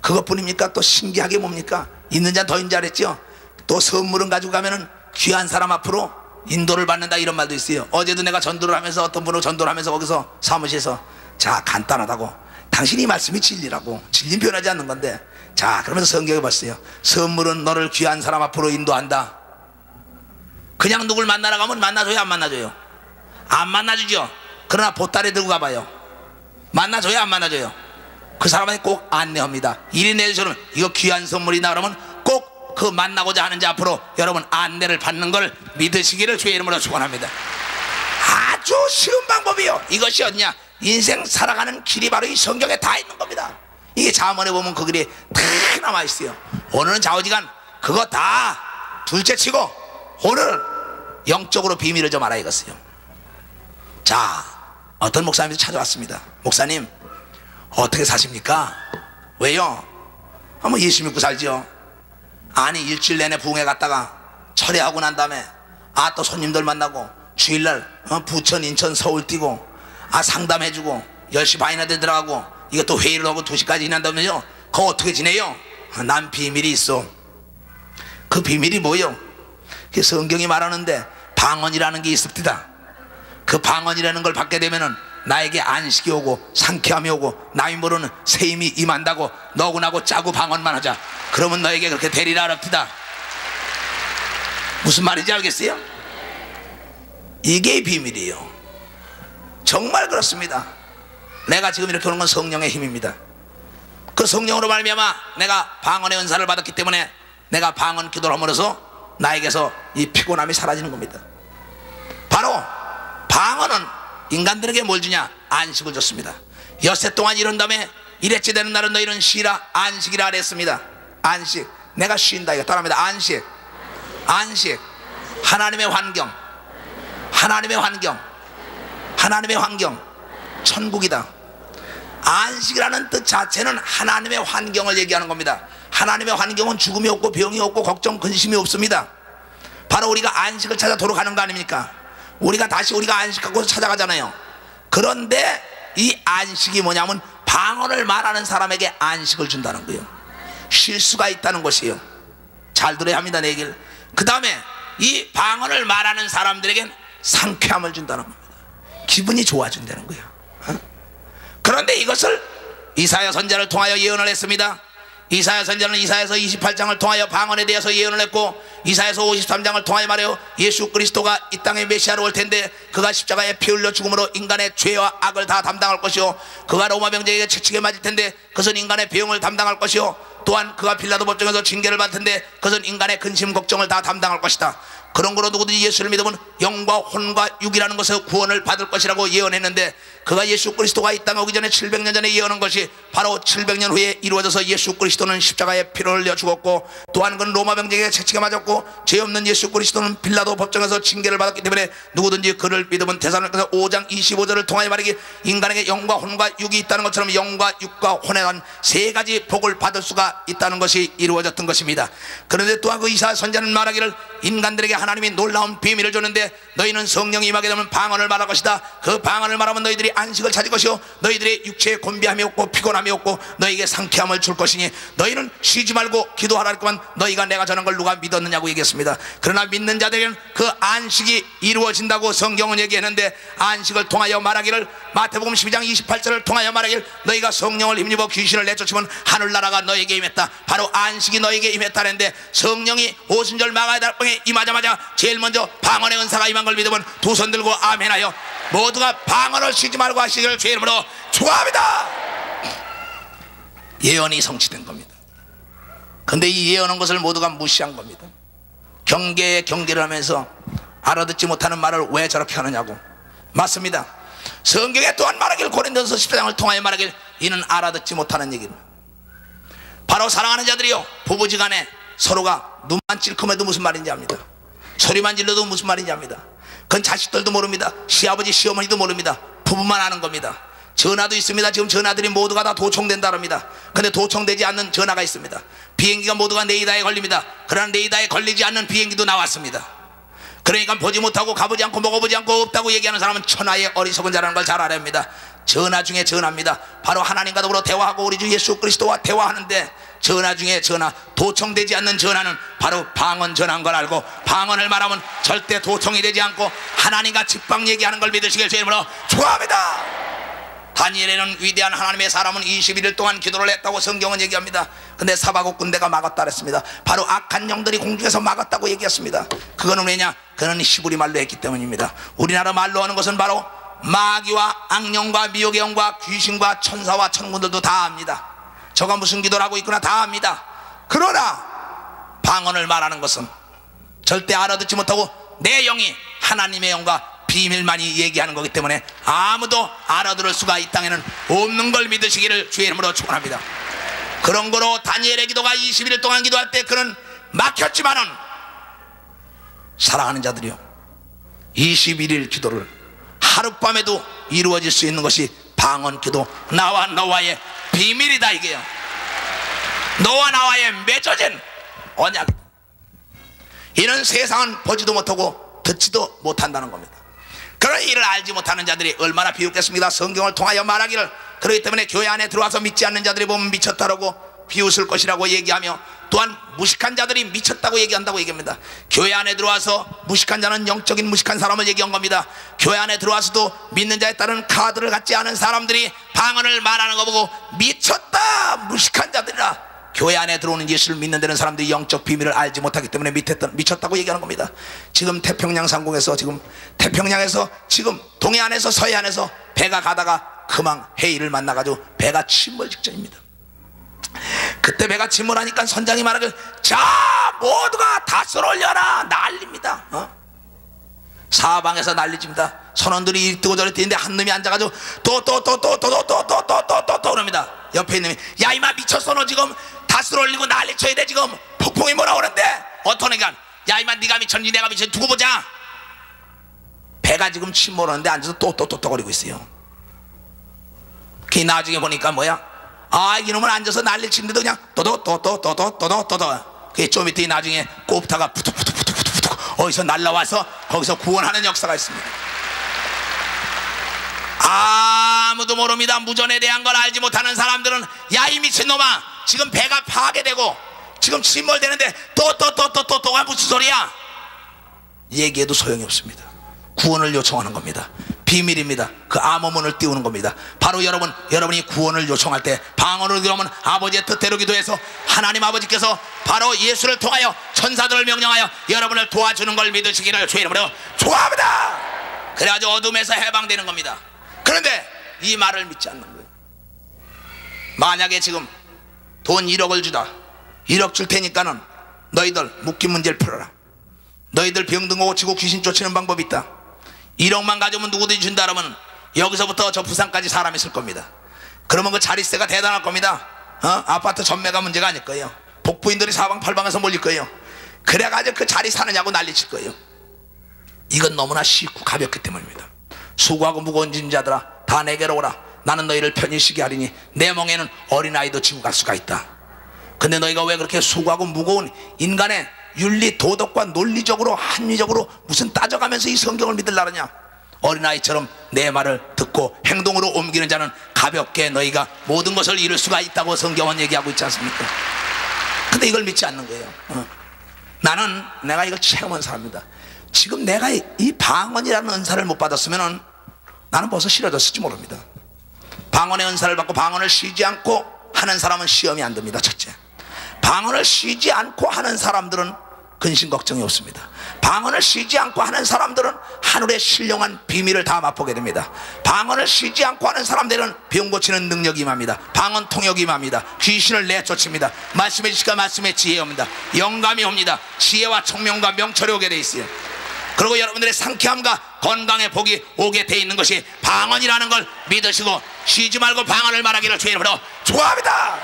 그것뿐입니까? 또 신기하게 뭡니까? 있는 자는 더 있는 자 그랬죠. 또 선물은 가지고 가면은 귀한 사람 앞으로 인도를 받는다, 이런 말도 있어요. 어제도 내가 전도를 하면서 어떤 분으로 전도를 하면서 거기서 사무실에서, 자, 간단하다고, 당신이 말씀이 진리라고, 진리 변하지 않는 건데, 자, 그러면서 성경에 봤어요. 선물은 너를 귀한 사람 앞으로 인도한다. 그냥 누굴 만나러 가면 만나줘요, 안 만나줘요? 안 만나주죠. 그러나 보따리 들고 가봐요. 만나줘요, 안 만나줘요? 그 사람한테 꼭 안내합니다. 이리 내주시면 이거 귀한 선물이다 그러면 꼭 그 만나고자 하는 자 앞으로 여러분 안내를 받는 걸 믿으시기를 주의 이름으로 축원합니다. 아주 쉬운 방법이요. 이것이 어디냐? 인생 살아가는 길이 바로 이 성경에 다 있는 겁니다. 이게 잠언에 보면 그 글이 다 남아 있어요. 오늘은 좌우지간 그거 다 둘째치고 오늘 영적으로 비밀을 좀 알아야겠어요. 자, 어떤 목사님이 찾아왔습니다. 목사님, 어떻게 사십니까? 왜요? 뭐 예수 믿고 살죠. 아니, 일주일 내내 부흥회 갔다가 철회하고 난 다음에 또 손님들 만나고 주일날 부천, 인천, 서울 뛰고 상담해주고 10시 반이나 돼 들어가고 이것도 회의를 하고 2시까지 지난다면요. 그거 어떻게 지내요? 난 비밀이 있어. 그 비밀이 뭐요? 그 성경이 말하는데 방언이라는 게 있습니다. 그 방언이라는 걸 받게 되면은 나에게 안식이 오고 상쾌함이 오고 남이 모르는 새 힘이 임한다고. 너고 나고 짜고 방언만 하자. 그러면 너에게 그렇게 되리라 하랍니다. 무슨 말인지 알겠어요? 이게 비밀이에요. 정말 그렇습니다. 내가 지금 이렇게 오는 건 성령의 힘입니다. 그 성령으로 말미암아 내가 방언의 은사를 받았기 때문에 내가 방언 기도를 함으로써 나에게서 이 피곤함이 사라지는 겁니다. 바로 방언은 인간들에게 뭘 주냐? 안식을 줬습니다. 엿새 동안 이런 다음에 이랬지 되는 날은 너희는 쉬라, 안식이라 그랬습니다. 안식, 내가 쉰다, 이거 따라합니다. 안식, 안식, 하나님의 환경, 하나님의 환경, 하나님의 환경, 천국이다. 안식이라는 뜻 자체는 하나님의 환경을 얘기하는 겁니다. 하나님의 환경은 죽음이 없고 병이 없고 걱정 근심이 없습니다. 바로 우리가 안식을 찾아 돌아가는 거 아닙니까? 우리가 다시 우리가 안식하고 찾아가잖아요. 그런데 이 안식이 뭐냐면 방언을 말하는 사람에게 안식을 준다는 거예요. 쉴 수가 있다는 것이에요. 잘 들어야 합니다, 내 얘기를. 그 다음에 이 방언을 말하는 사람들에겐 상쾌함을 준다는 겁니다. 기분이 좋아진다는 거예요. 그런데 이것을 이사야 선지자를 통하여 예언을 했습니다. 이사야 선지자는 이사야서 28장을 통하여 방언에 대해서 예언을 했고, 이사야서 53장을 통하여 말해요. 예수 그리스도가 이 땅에 메시아로 올 텐데 그가 십자가에 피 흘려 죽음으로 인간의 죄와 악을 다 담당할 것이요, 그가 로마 병제에게 채찍에 맞을 텐데 그것은 인간의 병을 담당할 것이요, 또한 그가 빌라도 법정에서 징계를 받을 텐데 그것은 인간의 근심 걱정을 다 담당할 것이다. 그런 거로 누구든지 예수를 믿으면 영과 혼과 육이라는 것에서 구원을 받을 것이라고 예언했는데, 그가 예수 그리스도가 이 땅에 오기 전에 700년 전에 예언한 것이 바로 700년 후에 이루어져서 예수 그리스도는 십자가에 피를 흘려 죽었고, 또한 그는 로마 병제에게 채찍에 맞았고, 죄 없는 예수 그리스도는 빌라도 법정에서 징계를 받았기 때문에 누구든지 그를 믿으면 데살로니가서 5장 25절을 통하여 말하기, 인간에게 영과 혼과 육이 있다는 것처럼 영과 육과 혼에 관한 세 가지 복을 받을 수가 있다는 것이 이루어졌던 것입니다. 그런데 또한 그 이사야 선지자는 말하기를, 인간들에게 하나님이 놀라운 비밀을 줬는데 너희는 성령이 임하게 되면 방언을 말할 것이다. 그 방언을 말하면 너희들이 안식을 찾을 것이요, 너희들의 육체에 곤비함이 없고 피곤함이 없고 너희에게 상쾌함을 줄 것이니 너희는 쉬지 말고 기도하라 했구만. 너희가 내가 전한 걸 누가 믿었느냐고 얘기했습니다. 그러나 믿는 자들에게는 그 안식이 이루어진다고 성경은 얘기했는데, 안식을 통하여 말하기를, 마태복음 12장 28절을 통하여 말하기를, 너희가 성령을 힘입어 귀신을 내쫓으면 하늘나라가 너희에게 임했다. 바로 안식이 너희에게 임했다는데, 성령이 오순절 마가의 달방에 임하자마자 제일 먼저 방언의 은사가 임한 걸 믿으면 두 손 들고 아멘하여 모두가 방언을 쉬지 말고 하시기를 주의 이름으로 축원합니다. 예언이 성취된 겁니다. 근데 이 예언한 것을 모두가 무시한 겁니다. 경계에 경계를 하면서 알아듣지 못하는 말을 왜 저렇게 하느냐고. 맞습니다. 성경에 또한 말하길, 고린도서 14장을 통하여 말하길, 이는 알아듣지 못하는 얘기를. 바로 사랑하는 자들이요, 부부지간에 서로가 눈만 찔끔해도 무슨 말인지 압니다. 소리만 질러도 무슨 말인지 압니다. 그건 자식들도 모릅니다. 시아버지 시어머니도 모릅니다. 부부만 아는 겁니다. 전화도 있습니다. 지금 전화들이 모두가 다 도청된다 합니다. 근데 도청되지 않는 전화가 있습니다. 비행기가 모두가 레이더에 걸립니다. 그러나 레이더에 걸리지 않는 비행기도 나왔습니다. 그러니까 보지 못하고 가보지 않고 먹어보지 않고 없다고 얘기하는 사람은 천하의 어리석은 자라는 걸 잘 알아야 합니다. 전화 중에 전화입니다. 바로 하나님과 더불어 대화하고 우리 주 예수 그리스도와 대화하는데, 전화 중에 전화, 도청되지 않는 전화는 바로 방언 전화인 걸 알고, 방언을 말하면 절대 도청이 되지 않고 하나님과 직방 얘기하는 걸 믿으시길 주님으로 축원합니다. 다니엘에는 위대한 하나님의 사람은 21일 동안 기도를 했다고 성경은 얘기합니다. 근데 사바국 군대가 막았다 그랬습니다. 바로 악한 영들이 공중에서 막았다고 얘기했습니다. 그거는 왜냐? 그는 히브리 말로 했기 때문입니다. 우리나라 말로 하는 것은 바로 마귀와 악령과 미혹의 영과 귀신과 천사와 천군들도 다 압니다. 저가 무슨 기도를 하고 있구나 다 압니다. 그러나 방언을 말하는 것은 절대 알아듣지 못하고 내 영이 하나님의 영과 비밀만이 얘기하는 거기 때문에 아무도 알아들을 수가 이 땅에는 없는 걸 믿으시기를 주의 이름으로 축원합니다. 그런 거로 다니엘의 기도가 21일 동안 기도할 때 그는 막혔지만은, 사랑하는 자들이요, 21일 기도를 하룻밤에도 이루어질 수 있는 것이 방언 기도, 나와 너와의 비밀이다 이게요. 너와 나와의 맺어진 언약. 이는 세상은 보지도 못하고 듣지도 못한다는 겁니다. 그런 일을 알지 못하는 자들이 얼마나 비웃겠습니까? 성경을 통하여 말하기를, 그렇기 때문에 교회 안에 들어와서 믿지 않는 자들이 보면 미쳤다라고 비웃을 것이라고 얘기하며, 또한 무식한 자들이 미쳤다고 얘기한다고 얘기합니다. 교회 안에 들어와서 무식한 자는 영적인 무식한 사람을 얘기한 겁니다. 교회 안에 들어와서도 믿는 자에 따른 카드를 갖지 않은 사람들이 방언을 말하는 거 보고 미쳤다, 무식한 자들이라. 교회 안에 들어오는 예수를 믿는 데는 사람들이 영적 비밀을 알지 못하기 때문에 미쳤다고 얘기하는 겁니다. 지금 태평양 상공에서, 지금 태평양에서, 지금 동해안에서 서해안에서 배가 가다가 금방 해일을 만나가지고 배가 침몰 직전입니다. 그때 배가 침몰하니까 선장이 말하길, 자 모두가 닷을 올려라, 난립니다. 사방에서 난리집니다. 선원들이 이 뜨고 저리 뛰는데 한 놈이 앉아가지고 또 그럽니다. 옆에 있는 놈이, 야 이마 미쳤어, 너 지금 닷을 올리고 난리 쳐야 돼, 지금 폭풍이 몰아오는데. 어떤 애가, 야 이마 네가 미쳤니 내가 미쳤니 두고 보자. 배가 지금 침몰하는데 앉아서 또 거리고 있어요. 그 나중에 보니까 뭐야, 아 이놈은 앉아서 난리 치는데도 그냥 그게 좀 이따 나중에 꼽다가 부툭 어디서 날라와서 거기서 구원하는 역사가 있습니다. 아무도 모릅니다. 무전에 대한 걸 알지 못하는 사람들은, 야 이 미친놈아 지금 배가 파괴되고 지금 침몰되는데 또가 무슨 소리야, 얘기해도 소용이 없습니다. 구원을 요청하는 겁니다. 비밀입니다. 그 암호문을 띄우는 겁니다. 바로 여러분이 구원을 요청할 때 방언으로 기도하면 아버지의 뜻대로 기도해서 하나님 아버지께서 바로 예수를 통하여 천사들을 명령하여 여러분을 도와주는 걸 믿으시기를 주의 이름으로 축원합니다. 그래가지고 어둠에서 해방되는 겁니다. 그런데 이 말을 믿지 않는 거예요. 만약에 지금 돈 1억을 주다, 1억 줄 테니까는 너희들 묶인 문제를 풀어라, 너희들 병든 거 고치고 귀신 쫓는 방법이 있다, 1억만 가져오면 누구든지 준다 그러면 여기서부터 저 부산까지 사람이 있을 겁니다. 그러면 그 자릿세가 대단할 겁니다. 아파트 전매가 문제가 아닐 거예요. 복부인들이 사방팔방에서 몰릴 거예요. 그래가지고 그 자리 사느냐고 난리칠 거예요. 이건 너무나 쉽고 가볍기 때문입니다. 수고하고 무거운 짐 자들아 다 내게로 오라, 나는 너희를 편히 쉬게 하리니 내 멍에는 어린아이도 지고 갈 수가 있다. 근데 너희가 왜 그렇게 수고하고 무거운 인간의 윤리 도덕과 논리적으로 합리적으로 무슨 따져가면서 이 성경을 믿으려고 하냐? 어린아이처럼 내 말을 듣고 행동으로 옮기는 자는 가볍게 너희가 모든 것을 이룰 수가 있다고 성경은 얘기하고 있지 않습니까? 근데 이걸 믿지 않는 거예요. 내가 이걸 체험한 사람입니다. 지금 내가 이 방언이라는 은사를 못 받았으면 나는 벌써 싫어졌을지 모릅니다. 방언의 은사를 받고 방언을 쉬지 않고 하는 사람은 시험이 안 됩니다. 첫째, 방언을 쉬지 않고 하는 사람들은 근심 걱정이 없습니다. 방언을 쉬지 않고 하는 사람들은 하늘의 신령한 비밀을 다 맛보게 됩니다. 방언을 쉬지 않고 하는 사람들은 병 고치는 능력이 임합니다. 방언 통역이 임합니다. 귀신을 내쫓습니다. 말씀해 주시니까 말씀의 지혜 옵니다. 영감이 옵니다. 지혜와 총명과 명철이 오게 돼 있어요. 그리고 여러분들의 상쾌함과 건강의 복이 오게 돼 있는 것이 방언이라는 걸 믿으시고 쉬지 말고 방언을 말하기를 주의 이름으로 축원합니다.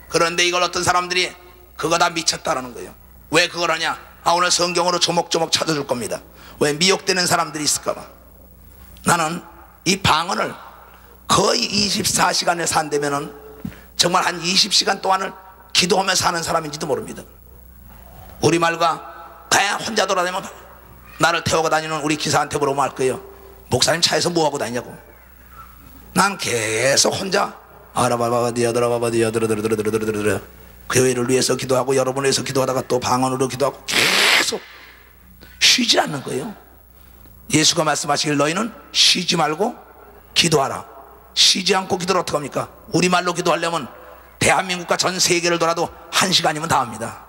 그런데 이걸 어떤 사람들이 그거 다 미쳤다라는 거예요. 왜 그걸 하냐? 오늘 성경으로 조목조목 찾아줄 겁니다. 왜 미혹되는 사람들이 있을까봐. 나는 이 방언을 거의 24시간을 산다면은 정말 한 20시간 동안을 기도하며 사는 사람인지도 모릅니다. 우리말과 그냥 혼자 돌아다니면 나를 태우고 다니는 우리 기사한테 물어보면 할 거예요. 목사님 차에서 뭐하고 다니냐고. 난 계속 혼자 아라바바디야드라바바디야드라드라드라드라드라 교회를 위해서 기도하고 여러분을 위해서 기도하다가 또 방언으로 기도하고 계속 쉬지 않는 거예요. 예수가 말씀하시길 너희는 쉬지 말고 기도하라. 쉬지 않고 기도를 어떻게 합니까? 우리말로 기도하려면 대한민국과 전 세계를 돌아도 1시간이면 다 합니다.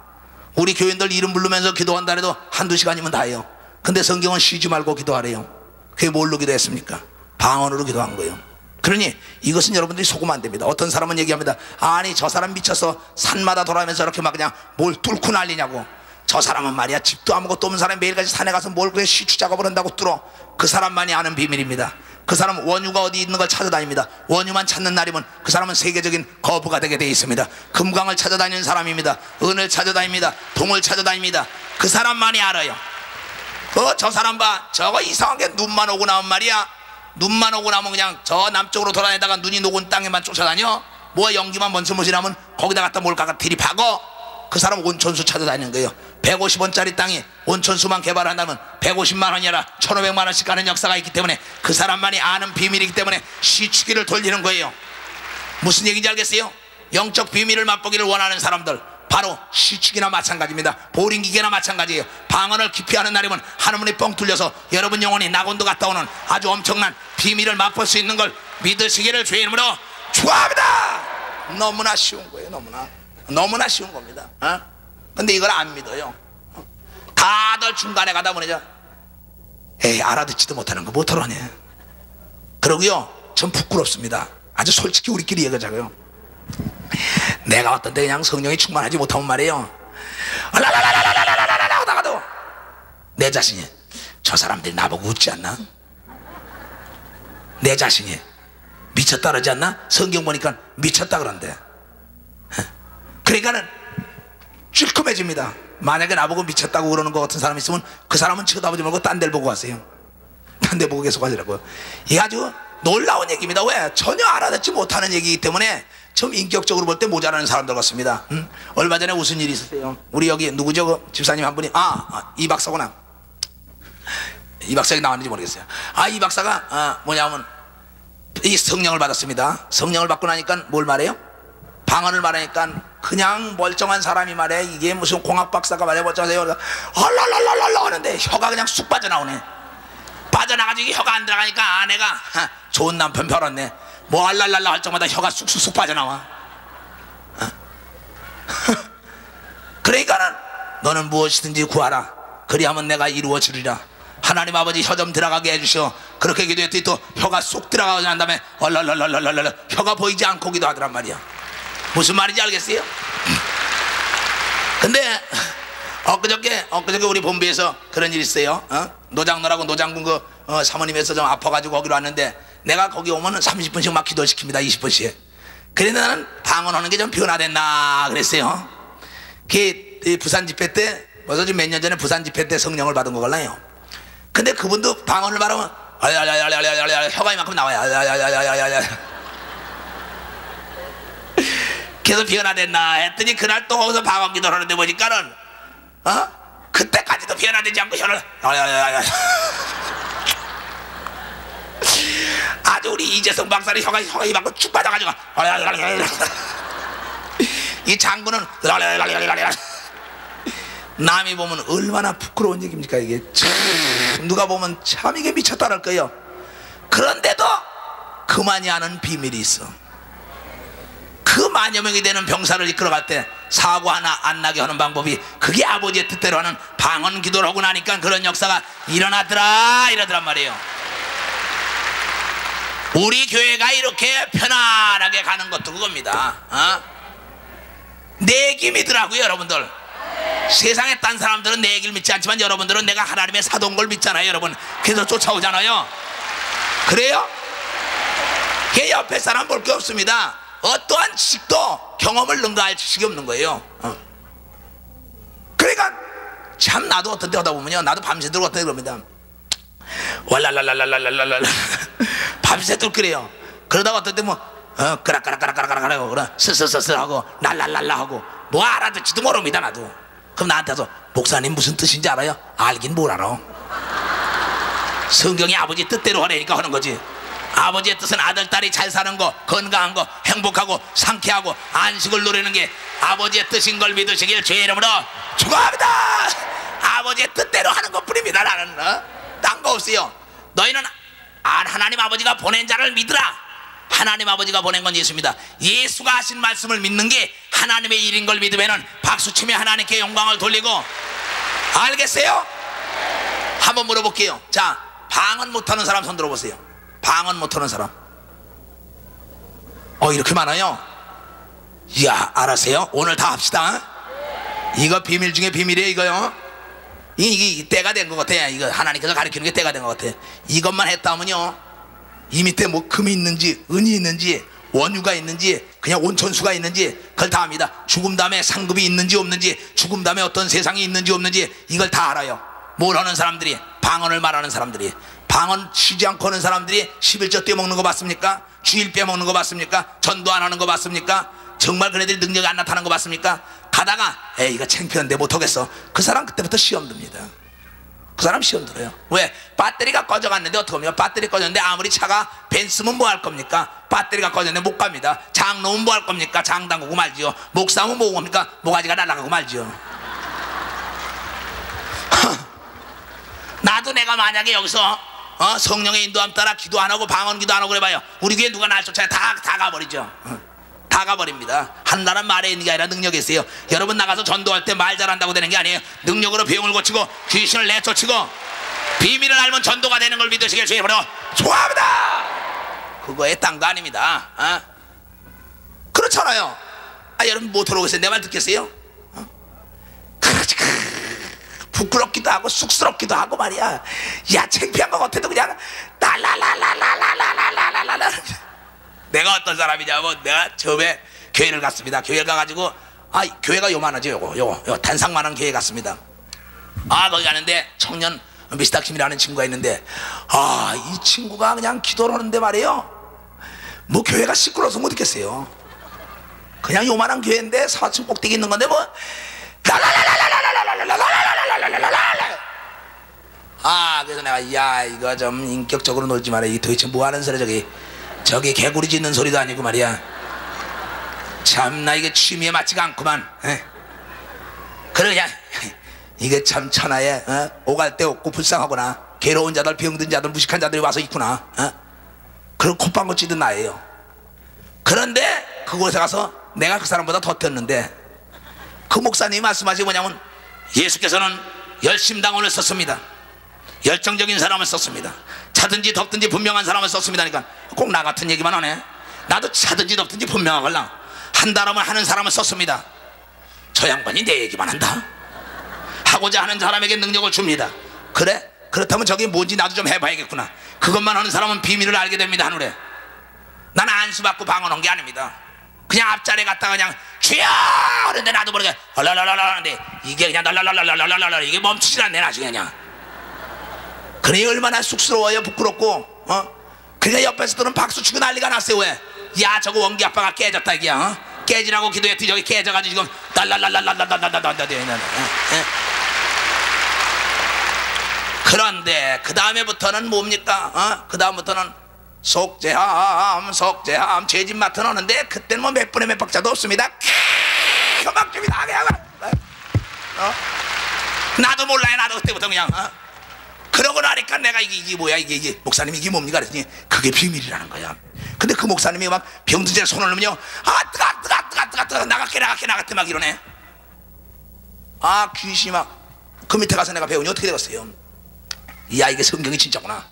우리 교인들 이름 부르면서 기도한다 해도 1~2시간이면 다 해요. 근데 성경은 쉬지 말고 기도하래요. 그게 뭘로 기도했습니까? 방언으로 기도한 거예요. 그러니 이것은 여러분들이 속으면 안 됩니다. 어떤 사람은 얘기합니다. 아니 저 사람 미쳐서 산마다 돌아가면서 이렇게 막 그냥 뭘 뚫고 난리냐고. 저 사람은 말이야 집도 아무것도 없는 사람이 매일같이 산에 가서 뭘 그래 시추 작업을 한다고 뚫어. 그 사람만이 아는 비밀입니다. 그 사람은 원유가 어디 있는 걸 찾아다닙니다. 원유만 찾는 날이면 그 사람은 세계적인 거부가 되게 돼 있습니다. 금강을 찾아다니는 사람입니다. 은을 찾아다닙니다. 동을 찾아다닙니다. 그 사람만이 알아요. 저 사람 봐. 저거 이상하게 눈만 오고 나면 말이야. 눈만 오고 나면 그냥 저 남쪽으로 돌아다니다가 눈이 녹은 땅에만 쫓아다녀. 뭐 연기만 먼지먼지나면 거기다 갖다 몰까가 들이박어. 그 사람 온천수 찾아다니는 거예요. 150원짜리 땅이 온천수만 개발한다면 150만 원이 아니라 1,500만 원씩 가는 역사가 있기 때문에 그 사람만이 아는 비밀이기 때문에 시추기를 돌리는 거예요. 무슨 얘기인지 알겠어요? 영적 비밀을 맛보기를 원하는 사람들, 바로 시추기나 마찬가지입니다. 보링기계나 마찬가지예요. 방언을 깊이 하는 날이면 하늘문이 뻥 뚫려서 여러분 영혼이 낙원도 갔다 오는 아주 엄청난 비밀을 맛볼 수 있는 걸 믿으시기를 주의 이름으로 축원합니다. 너무나 쉬운 거예요. 너무나 쉬운 겁니다. 근데 이걸 안 믿어요. 다들 중간에 가다 보니 에이 알아듣지도 못하는 거 못 하러네. 그러고요 전 부끄럽습니다. 아주 솔직히 우리끼리 얘기하자고요. 내가 어떤 때 그냥 성령이 충만하지 못하면 말이에요 라라라라라라라라라 하다가도 내 자신이 저 사람들이 나보고 웃지 않나? 내 자신이 미쳤다 그러지 않나? 성경 보니까 미쳤다 그런데. 그러니까는 찔끔해집니다. 만약에 나보고 미쳤다고 그러는 것 같은 사람이 있으면 그 사람은 쳐다보지 말고 딴 데를 보고 가세요. 딴 데 보고 계속 하시라고요. 이게 아주 놀라운 얘기입니다. 왜? 전혀 알아듣지 못하는 얘기이기 때문에 좀 인격적으로 볼 때 모자라는 사람들 같습니다. 얼마 전에 무슨 일이 있었어요. 우리 여기 누구죠? 그 집사님 한 분이 이 박사구나. 이 박사가 나왔는지 모르겠어요. 이 박사가 뭐냐면 이 성령을 받았습니다. 성령을 받고 나니까 뭘 말해요? 방언을 말하니까 그냥 멀쩡한 사람이 말해. 이게 무슨 공학 박사가 말해 보자세요. 얼랄랄랄랄라 하는데 혀가 그냥 쑥 빠져나오네. 빠져나가지고 혀가 안 들어가니까 아내가 좋은 남편 별었네. 뭐 알랄랄라 할 적마다 혀가 쑥쑥쑥 빠져나와. 그러니까는 너는 무엇이든지 구하라. 그리하면 내가 이루어지리라. 하나님 아버지 혀 좀 들어가게 해주시오. 그렇게 기도했더니 또 혀가 쏙 들어가고 난 다음에 얼랄랄랄랄랄라 혀가 보이지 않고 기도하더란 말이야. 무슨 말인지 알겠어요? 근데 엊그저께 우리 본부에서 그런 일이 있어요. 노장노라고 노장군 사모님에서 좀 아파가지고 거기로 왔는데 내가 거기 오면은 30분씩 막 기도시킵니다. 20분씩. 그런데 나는 방언하는 게 좀 변화됐나 그랬어요. 그 부산 집회 때 벌써 좀 몇 년 전에 부산 집회 때 성령을 받은 거 갈라요. 근데 그분도 방언을 말하면 혀가 이만큼 나와요. 계속 변화됐나 했더니 그날 또 거기서 방언 기도를 하는데 보니까는 그때까지도 변화되지 않고 혀를 아주 우리 이재성 박사는 혀가 이만큼 쭉 빠져가지고 이 장군은 남이 보면 얼마나 부끄러운 얘기입니까 이게. 누가 보면 참 이게 미쳤다랄 거예요. 그런데도 그만이 아는 비밀이 있어. 그 만여 명이 되는 병사를 이끌어갈 때 사고 하나 안 나게 하는 방법이 그게 아버지의 뜻대로 하는 방언 기도를 하고 나니까 그런 역사가 일어나더라 이러더란 말이에요. 우리 교회가 이렇게 편안하게 가는 것도 그겁니다. 내 얘기 믿으라고요 여러분들. 세상에 딴 사람들은 내 얘기를 믿지 않지만 여러분들은 내가 하나님의 사도인 걸 믿잖아요 여러분. 그래서 쫓아오잖아요. 그래요? 걔 옆에 사람 볼 게 없습니다. 어떠한 지식도 경험을 능가할 지식이 없는 거예요. 그러니까 참 나도 어떤 때 하다 보면요 나도 밤새도록 어떤 때 그럽니다. 왈랄랄랄랄랄랄랄 밤새도록 그래요. 그러다가 어떤 때 뭐 까락까락까락까락까락 하고 그래 스스스스 하고 랄랄랄라 하고 뭐 알아듣지도 모릅니다 나도. 그럼 나한테 와서 목사님 무슨 뜻인지 알아요? 알긴 뭘 알아. 성경이 아버지 뜻대로 하라니까 하는 거지. 아버지의 뜻은 아들 딸이 잘 사는 거, 건강한 거, 행복하고 상쾌하고 안식을 누리는 게 아버지의 뜻인 걸 믿으시길 주의 이름으로 축원합니다. 아버지의 뜻대로 하는 것뿐입니다. 나는 딴 거 없어요. 너희는 하나님 아버지가 보낸 자를 믿으라. 하나님 아버지가 보낸 건 예수입니다. 예수가 하신 말씀을 믿는 게 하나님의 일인 걸 믿으면은 박수치며 하나님께 영광을 돌리고. 알겠어요? 한번 물어볼게요. 자, 방언 못하는 사람 손 들어보세요. 방언 못하는 사람. 이렇게 많아요. 이야, 알았어요? 오늘 다 합시다. 이거 비밀 중에 비밀이에요. 이거요. 이게 때가 된 것 같아. 이거 하나님께서 가르치는 게 때가 된 것 같아. 이것만 했다면요, 이 밑에 뭐 금이 있는지 은이 있는지 원유가 있는지 그냥 온천수가 있는지 그걸 다 압니다. 죽음 다음에 상급이 있는지 없는지, 죽음 다음에 어떤 세상이 있는지 없는지 이걸 다 알아요. 뭘 하는 사람들이? 방언을 말하는 사람들이. 방언 쉬지 않고 하는 사람들이 11조 떼먹는 거 봤습니까? 주일 빼먹는 거 봤습니까? 전도 안 하는 거 봤습니까? 정말 그네들이 능력이 안 나타나는 거 봤습니까? 가다가 에이 이거 창피한데 못하겠어. 그 사람 그때부터 시험 듭니다. 그 사람 시험 들어요. 왜? 배터리가 꺼져갔는데 어떡합니까? 배터리 꺼졌는데 아무리 차가 벤츠면 뭐 할 겁니까? 배터리가 꺼졌는데 못 갑니다. 장 놓으면 뭐 할 겁니까? 장 담그고 말지요. 목 싸면 뭐 겁니까? 모가지가 날아가고 말지요. 나도 내가 만약에 여기서 성령의 인도함 따라 기도 안 하고 방언 기도 안 하고 그래봐요. 우리 교회 누가 날 쫓아요? 다 가버리죠. 다 가버립니다. 한나라는 말에 있는 게 아니라 능력이 있어요. 여러분 나가서 전도할 때 말 잘한다고 되는 게 아니에요. 능력으로 병을 고치고 귀신을 내쫓고 비밀을 알면 전도가 되는 걸 믿으시길 주의 이름으로 좋아합니다. 그거의 땅도 아닙니다. 그렇잖아요. 여러분 못 들어오겠어요? 내 말 듣겠어요? 부끄럽기도 하고 쑥스럽기도 하고 말이야. 야, 창피한 것 같아도 그냥 라라라라라라라라라라라. 내가 어떤 사람이냐면 내가 처음에 교회를 갔습니다. 교회를 가가지고 교회가 요만하죠. 요거 단상만한 교회 갔습니다. 거기 가는데 청년 미스터킴이라는 친구가 있는데 이 친구가 그냥 기도를 하는데 말이에요. 뭐 교회가 시끄러워서 못 있겠어요. 그냥 요만한 교회인데 4층 꼭대기 있는 건데 뭐 그래서 내가 야 이거 좀 인격적으로 놀지 마라. 이 도대체 뭐 하는 소리야 저기 개구리 짖는 소리도 아니고 말이야. 참나 이게 취미에 맞지가 않구만. 그래 그냥 이게 참 천하에 오갈 데 없고 불쌍하구나. 괴로운 자들 병든 자들 무식한 자들이 와서 있구나. 그런 콧방울 찌든 나예요. 그런데 그곳에 가서 내가 그 사람보다 더 뛰었는데 그 목사님이 말씀하시기 뭐냐면 예수께서는 열심당원을 썼습니다. 열정적인 사람을 썼습니다. 차든지 덥든지 분명한 사람을 썼습니다. 그러니까 꼭 나 같은 얘기만 하네. 나도 차든지 덥든지 분명하걸랑 한다라면 하는 사람을 썼습니다. 저 양반이 내 얘기만 한다. 하고자 하는 사람에게 능력을 줍니다. 그래? 그렇다면 저게 뭔지 나도 좀 해봐야겠구나. 그것만 하는 사람은 비밀을 알게 됩니다. 하늘에 나는 안수받고 방언한 게 아닙니다. 그냥 앞자리에 갔다가 그냥 주여 그런데 나도 모르게 랄랄랄랄 하는데 이게 그냥 랄랄랄랄랄랄 이게 멈추질 않네 나중에 그냥. 그래 얼마나 쑥스러워요. 부끄럽고. 그러니까 옆에서들은 박수 치고 난리가 났어요. 왜? 야 저거 원기 아빠가 깨졌다 이게야. 깨지라고 기도했더니 저기 깨져가지고 지금 랄랄랄랄랄랄랄랄랄랄. 그런데 그 다음에부터는 뭡니까? 그 다음부터는 속죄함 죄짓 맡아놓는데 그때는 뭐 몇 분의 몇 박자도 없습니다. 막줍니다. 나도 몰라요. 나도 그때부터 그냥 그러고 나니까 내가 이게 뭐야 이게 목사님 이게 뭡니까 그랬더니 그게 비밀이라는 거야. 근데 그 목사님이 막 병든 자에 손을 넣으면요 뜨가 나갔게 막 이러네. 귀신이 막 그 밑에 가서 내가 배우니 어떻게 되겠어요? 이야 이게 성경이 진짜구나.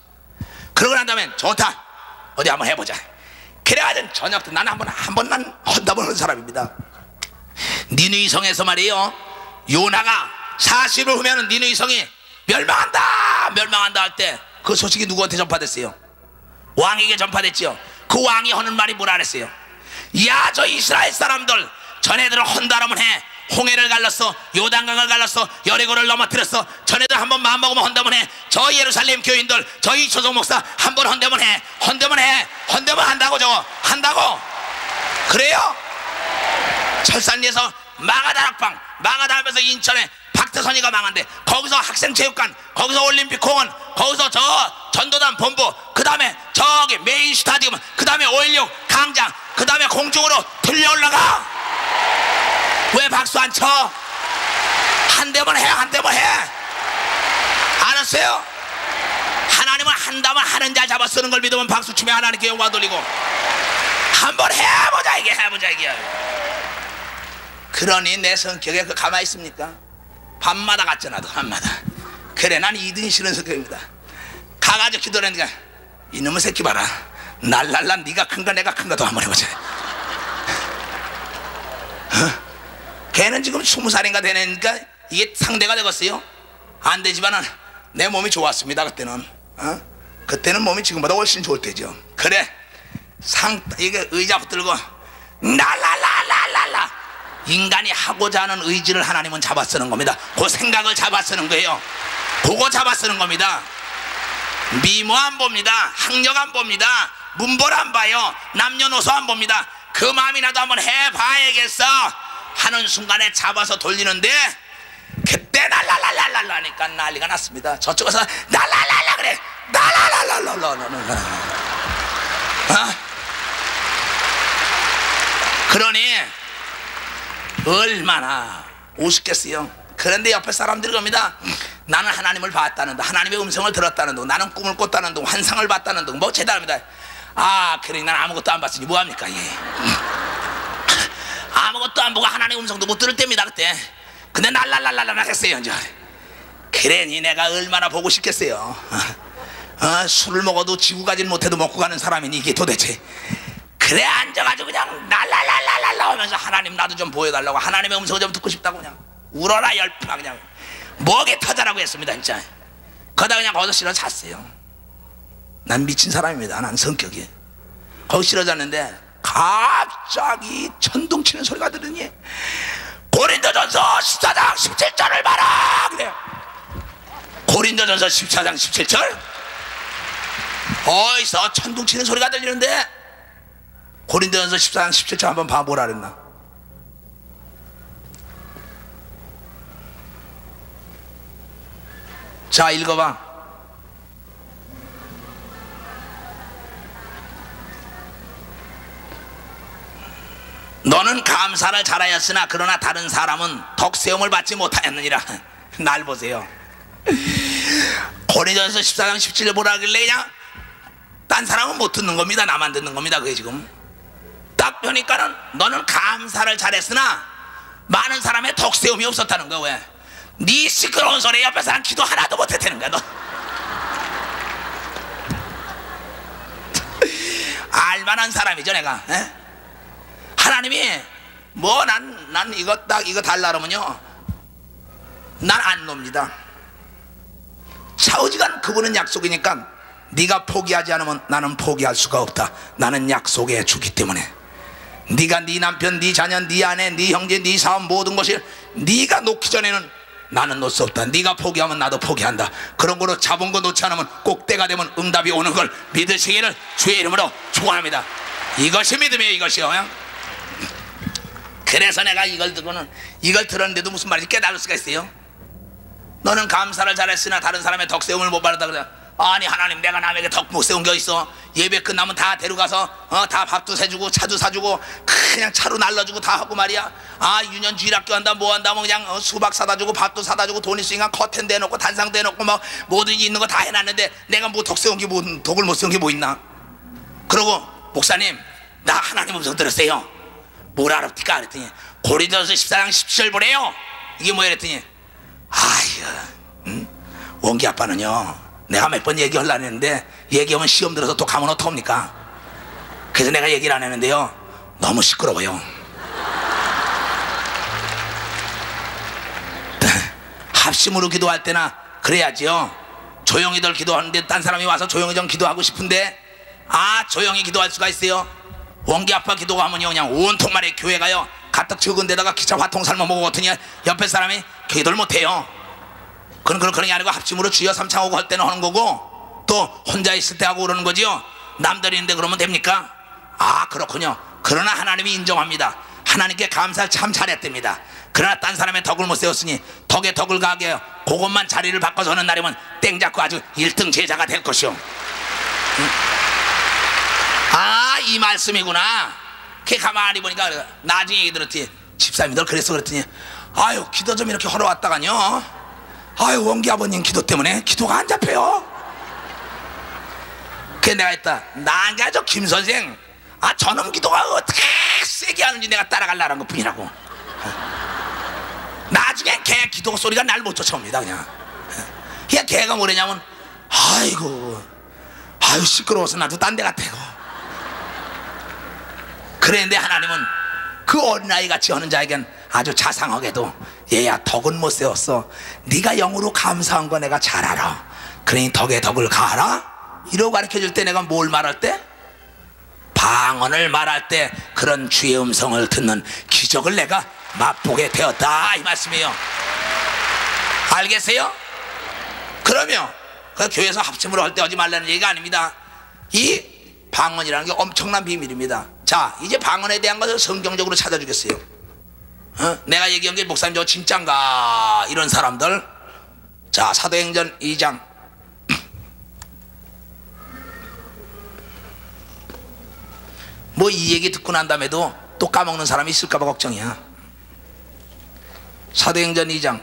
그러고 난 다음에 좋다 어디 한번 해보자. 그래가지고 저녁 때 나는 한 번만 헌답을 하는 사람입니다. 니느이 성에서 말이에요 요나가 40일 후면은 니느이 성이 멸망한다 할 때 그 소식이 누구한테 전파됐어요? 왕에게 전파됐죠. 그 왕이 하는 말이 뭐라 그랬어요? 야 저 이스라엘 사람들 전애들을 헌다라면 해 홍해를 갈랐어, 요단강을 갈랐어, 여리고를 넘어뜨렸어. 전에도 한번 마음먹으면 헌데면 해. 저 예루살렘 교인들, 저 이초성 목사 한번 헌데면 해. 헌데면 해. 헌데면 한다고. 저거 한다고. 그래요? 철산리에서 마가다락방, 마가다락에서 인천에 박태선이가 망한데, 거기서 학생체육관, 거기서 올림픽공원, 거기서 저 전도단 본부, 그 다음에 저기 메인 스타디움, 그 다음에 5.16 강장, 그 다음에 공중으로 들려 올라가. 왜 박수 안 쳐? 한 대만 해, 한 대만 해. 알았어요? 하나님은 한다면 하는 자 잡아 쓰는 걸 믿으면 박수 치면 하나님께 영광 돌리고, 한번 해보자 이게, 해보자 이게. 그러니 내 성격에 그 가만히 있습니까? 밤마다 갔잖아. 밤마다. 그래, 난 2등이 싫은 성격입니다. 가가지고 기도하니까 이놈의 새끼 봐라, 날랄라 네가 큰가 내가 큰가도 한번 해보자. 걔는 지금 20살인가 되니까 이게 상대가 되겠어요? 안 되지만은 내 몸이 좋았습니다. 그때는 그때는 몸이 지금보다 훨씬 좋을 때죠. 그래, 이게 의자 붙들고 날랄랄랄랄라, 인간이 하고자 하는 의지를 하나님은 잡아 쓰는 겁니다. 그 생각을 잡아 쓰는 거예요. 그거 잡아 쓰는 겁니다. 미모 안 봅니다. 학력 안 봅니다. 문벌 안 봐요. 남녀노소 안 봅니다. 그 마음이라도 한번 해봐야겠어 하는 순간에 잡아서 돌리는데, 그때 날랄랄랄랄라 하니까 난리가 났습니다. 저쪽에서 날랄랄라 그래, 날랄랄랄랄라. 그러니 얼마나 우습겠어요. 그런데 옆에 사람들이 겁니다. 나는 하나님을 봤다는 둥, 하나님의 음성을 들었다는 둥, 나는 꿈을 꿨다는 둥, 환상을 봤다는 둥, 뭐 대단합니다. 그러니 난 아무것도 안 봤으니 뭐합니까? 아무것도 안 보고 하나님의 음성도 못 들을 때입니다. 그때. 근데 날랄랄랄라 했어요. 이제. 그러니 내가 얼마나 보고 싶겠어요. 술을 먹어도 지고 가진 못해도 먹고 가는 사람이니 이게 도대체. 그래, 앉아가지고 그냥 날랄랄랄랄라 하면서 하나님 나도 좀 보여달라고, 하나님의 음성을 좀 듣고 싶다고 그냥 울어라 열파 그냥 목에 터져라고 했습니다. 진짜. 거기다 그냥 거기서 실어 잤어요. 난 미친 사람입니다. 난 성격이. 거기 실어 잤는데 갑자기 천둥치는 소리가 들으니 고린도전서 14장 17절을 봐라 그래요. 고린도전서 14장 17절 어디서 천둥치는 소리가 들리는데, 고린도전서 14장 17절 한번 봐보라 그랬나? 자, 읽어봐. 너는 감사를 잘하였으나 그러나 다른 사람은 덕세움을 받지 못하였느니라. 날 보세요. 고린도전서 14장 17절 보라 하길래 그냥 딴 사람은 못 듣는 겁니다. 나만 듣는 겁니다. 그게 지금 딱 보니까는 너는 감사를 잘했으나 많은 사람의 덕세움이 없었다는 거야. 왜? 네 시끄러운 소리에 옆에 사람 기도 하나도 못했다는 거야. 너 알만한 사람이죠 내가. 에? 하나님이 뭐 난 이거 딱 이거 달라 그러면요 난 안 놉니다. 좌우지간 그분은 약속이니까 네가 포기하지 않으면 나는 포기할 수가 없다. 나는 약속의 주기 때문에 네가 네 남편, 네 자녀, 네 아내, 네 형제, 네 사업 모든 것을 네가 놓기 전에는 나는 놓을 수 없다. 네가 포기하면 나도 포기한다. 그런 거로 잡은 거 놓지 않으면 꼭 때가 되면 응답이 오는 걸 믿으시기를 주의 이름으로 축원합니다. 이것이 믿음이에요. 이것이요. 그래서 내가 이걸 듣고는 이걸 들었는데도 무슨 말인지 깨달을 수가 있어요. 너는 감사를 잘했으나 다른 사람의 덕세움을 못 받았다 그래. 아니 하나님, 내가 남에게 덕 못 세운 게 있어? 예배 끝나면 다 데려가서 다 밥도 사주고 차도 사주고 그냥 차로 날라주고 다 하고 말이야. 유년주일학교 한다 뭐 한다 뭐 그냥 수박 사다 주고 밥도 사다 주고 돈 있으니까 커튼 대놓고 단상 대놓고 막 뭐든지 있는 거 다 해놨는데 내가 뭐 덕 세운 게 뭐, 덕을 못 세운 게 뭐 있나? 그러고 목사님 나 하나님 음성 들었어요. 뭐라 그럽니까? 그랬더니 고린도전서 14장 17절 보래요. 이게 뭐야? 그랬더니 원기 아빠는요 내가 몇 번 얘기하려고 했는데 얘기하면 시험 들어서 또 가면 어떡합니까? 그래서 내가 얘기를 안 했는데요 너무 시끄러워요. 합심으로 기도할 때나 그래야지요. 조용히들 기도하는데 딴 사람이 와서 조용히 좀 기도하고 싶은데 조용히 기도할 수가 있어요? 원기 아빠 기도하면요 그냥 온통 말에 교회 가요 가뜩 적은 데다가 기차 화통 삶아 먹었더니 옆에 사람이 기도를 못해요. 그런 게 아니고 합심으로 주여 삼창하고 할 때는 하는 거고, 또 혼자 있을 때 하고 그러는 거지요. 남들이 있는데 그러면 됩니까? 아, 그렇군요. 그러나 하나님이 인정합니다. 하나님께 감사를 참 잘했답니다. 그러나 딴 사람의 덕을 못 세웠으니 덕에 덕을 가하게 해요. 그것만 자리를 바꿔서 하는 날이면 땡 잡고 아주 1등 제자가 될 것이오. 응? 아, 이 말씀이구나. 걔 가만히 보니까 나중에 얘기 들었지. 집사님들 그랬어 그랬더니, 아유, 기도 좀 이렇게 하러 왔다가요, 아유, 원기 아버님 기도 때문에 기도가 안 잡혀요. 그래 내가 했다. 나가 저 김 선생, 아, 저놈 기도가 어떻게 세게 하는지 내가 따라가려는 것 뿐이라고. 나중에 걔 기도 소리가 날 못 쫓아옵니다. 그냥 걔가 뭐랬냐면, 아이고, 아유, 시끄러워서 나도 딴 데 같아요. 그랬는데 하나님은 그 어린아이 같이 하는 자에겐 아주 자상하게도, 얘야, 덕은 못 세웠어. 네가 영으로 감사한 거 내가 잘 알아. 그러니 덕에 덕을 가하라. 이러고 가르쳐줄 때 내가 뭘 말할 때? 방언을 말할 때 그런 주의 음성을 듣는 기적을 내가 맛보게 되었다, 이 말씀이에요. 알겠어요? 그러면 그 교회에서 합심으로 할 때 하지 말라는 얘기가 아닙니다. 이 방언이라는 게 엄청난 비밀입니다. 자, 이제 방언에 대한 것을 성경적으로 찾아주겠어요. 내가 얘기한 게 목사님 저 진짠가 이런 사람들. 자, 사도행전 2장 뭐 이 얘기 듣고 난 다음에도 또 까먹는 사람이 있을까 봐 걱정이야. 사도행전 2장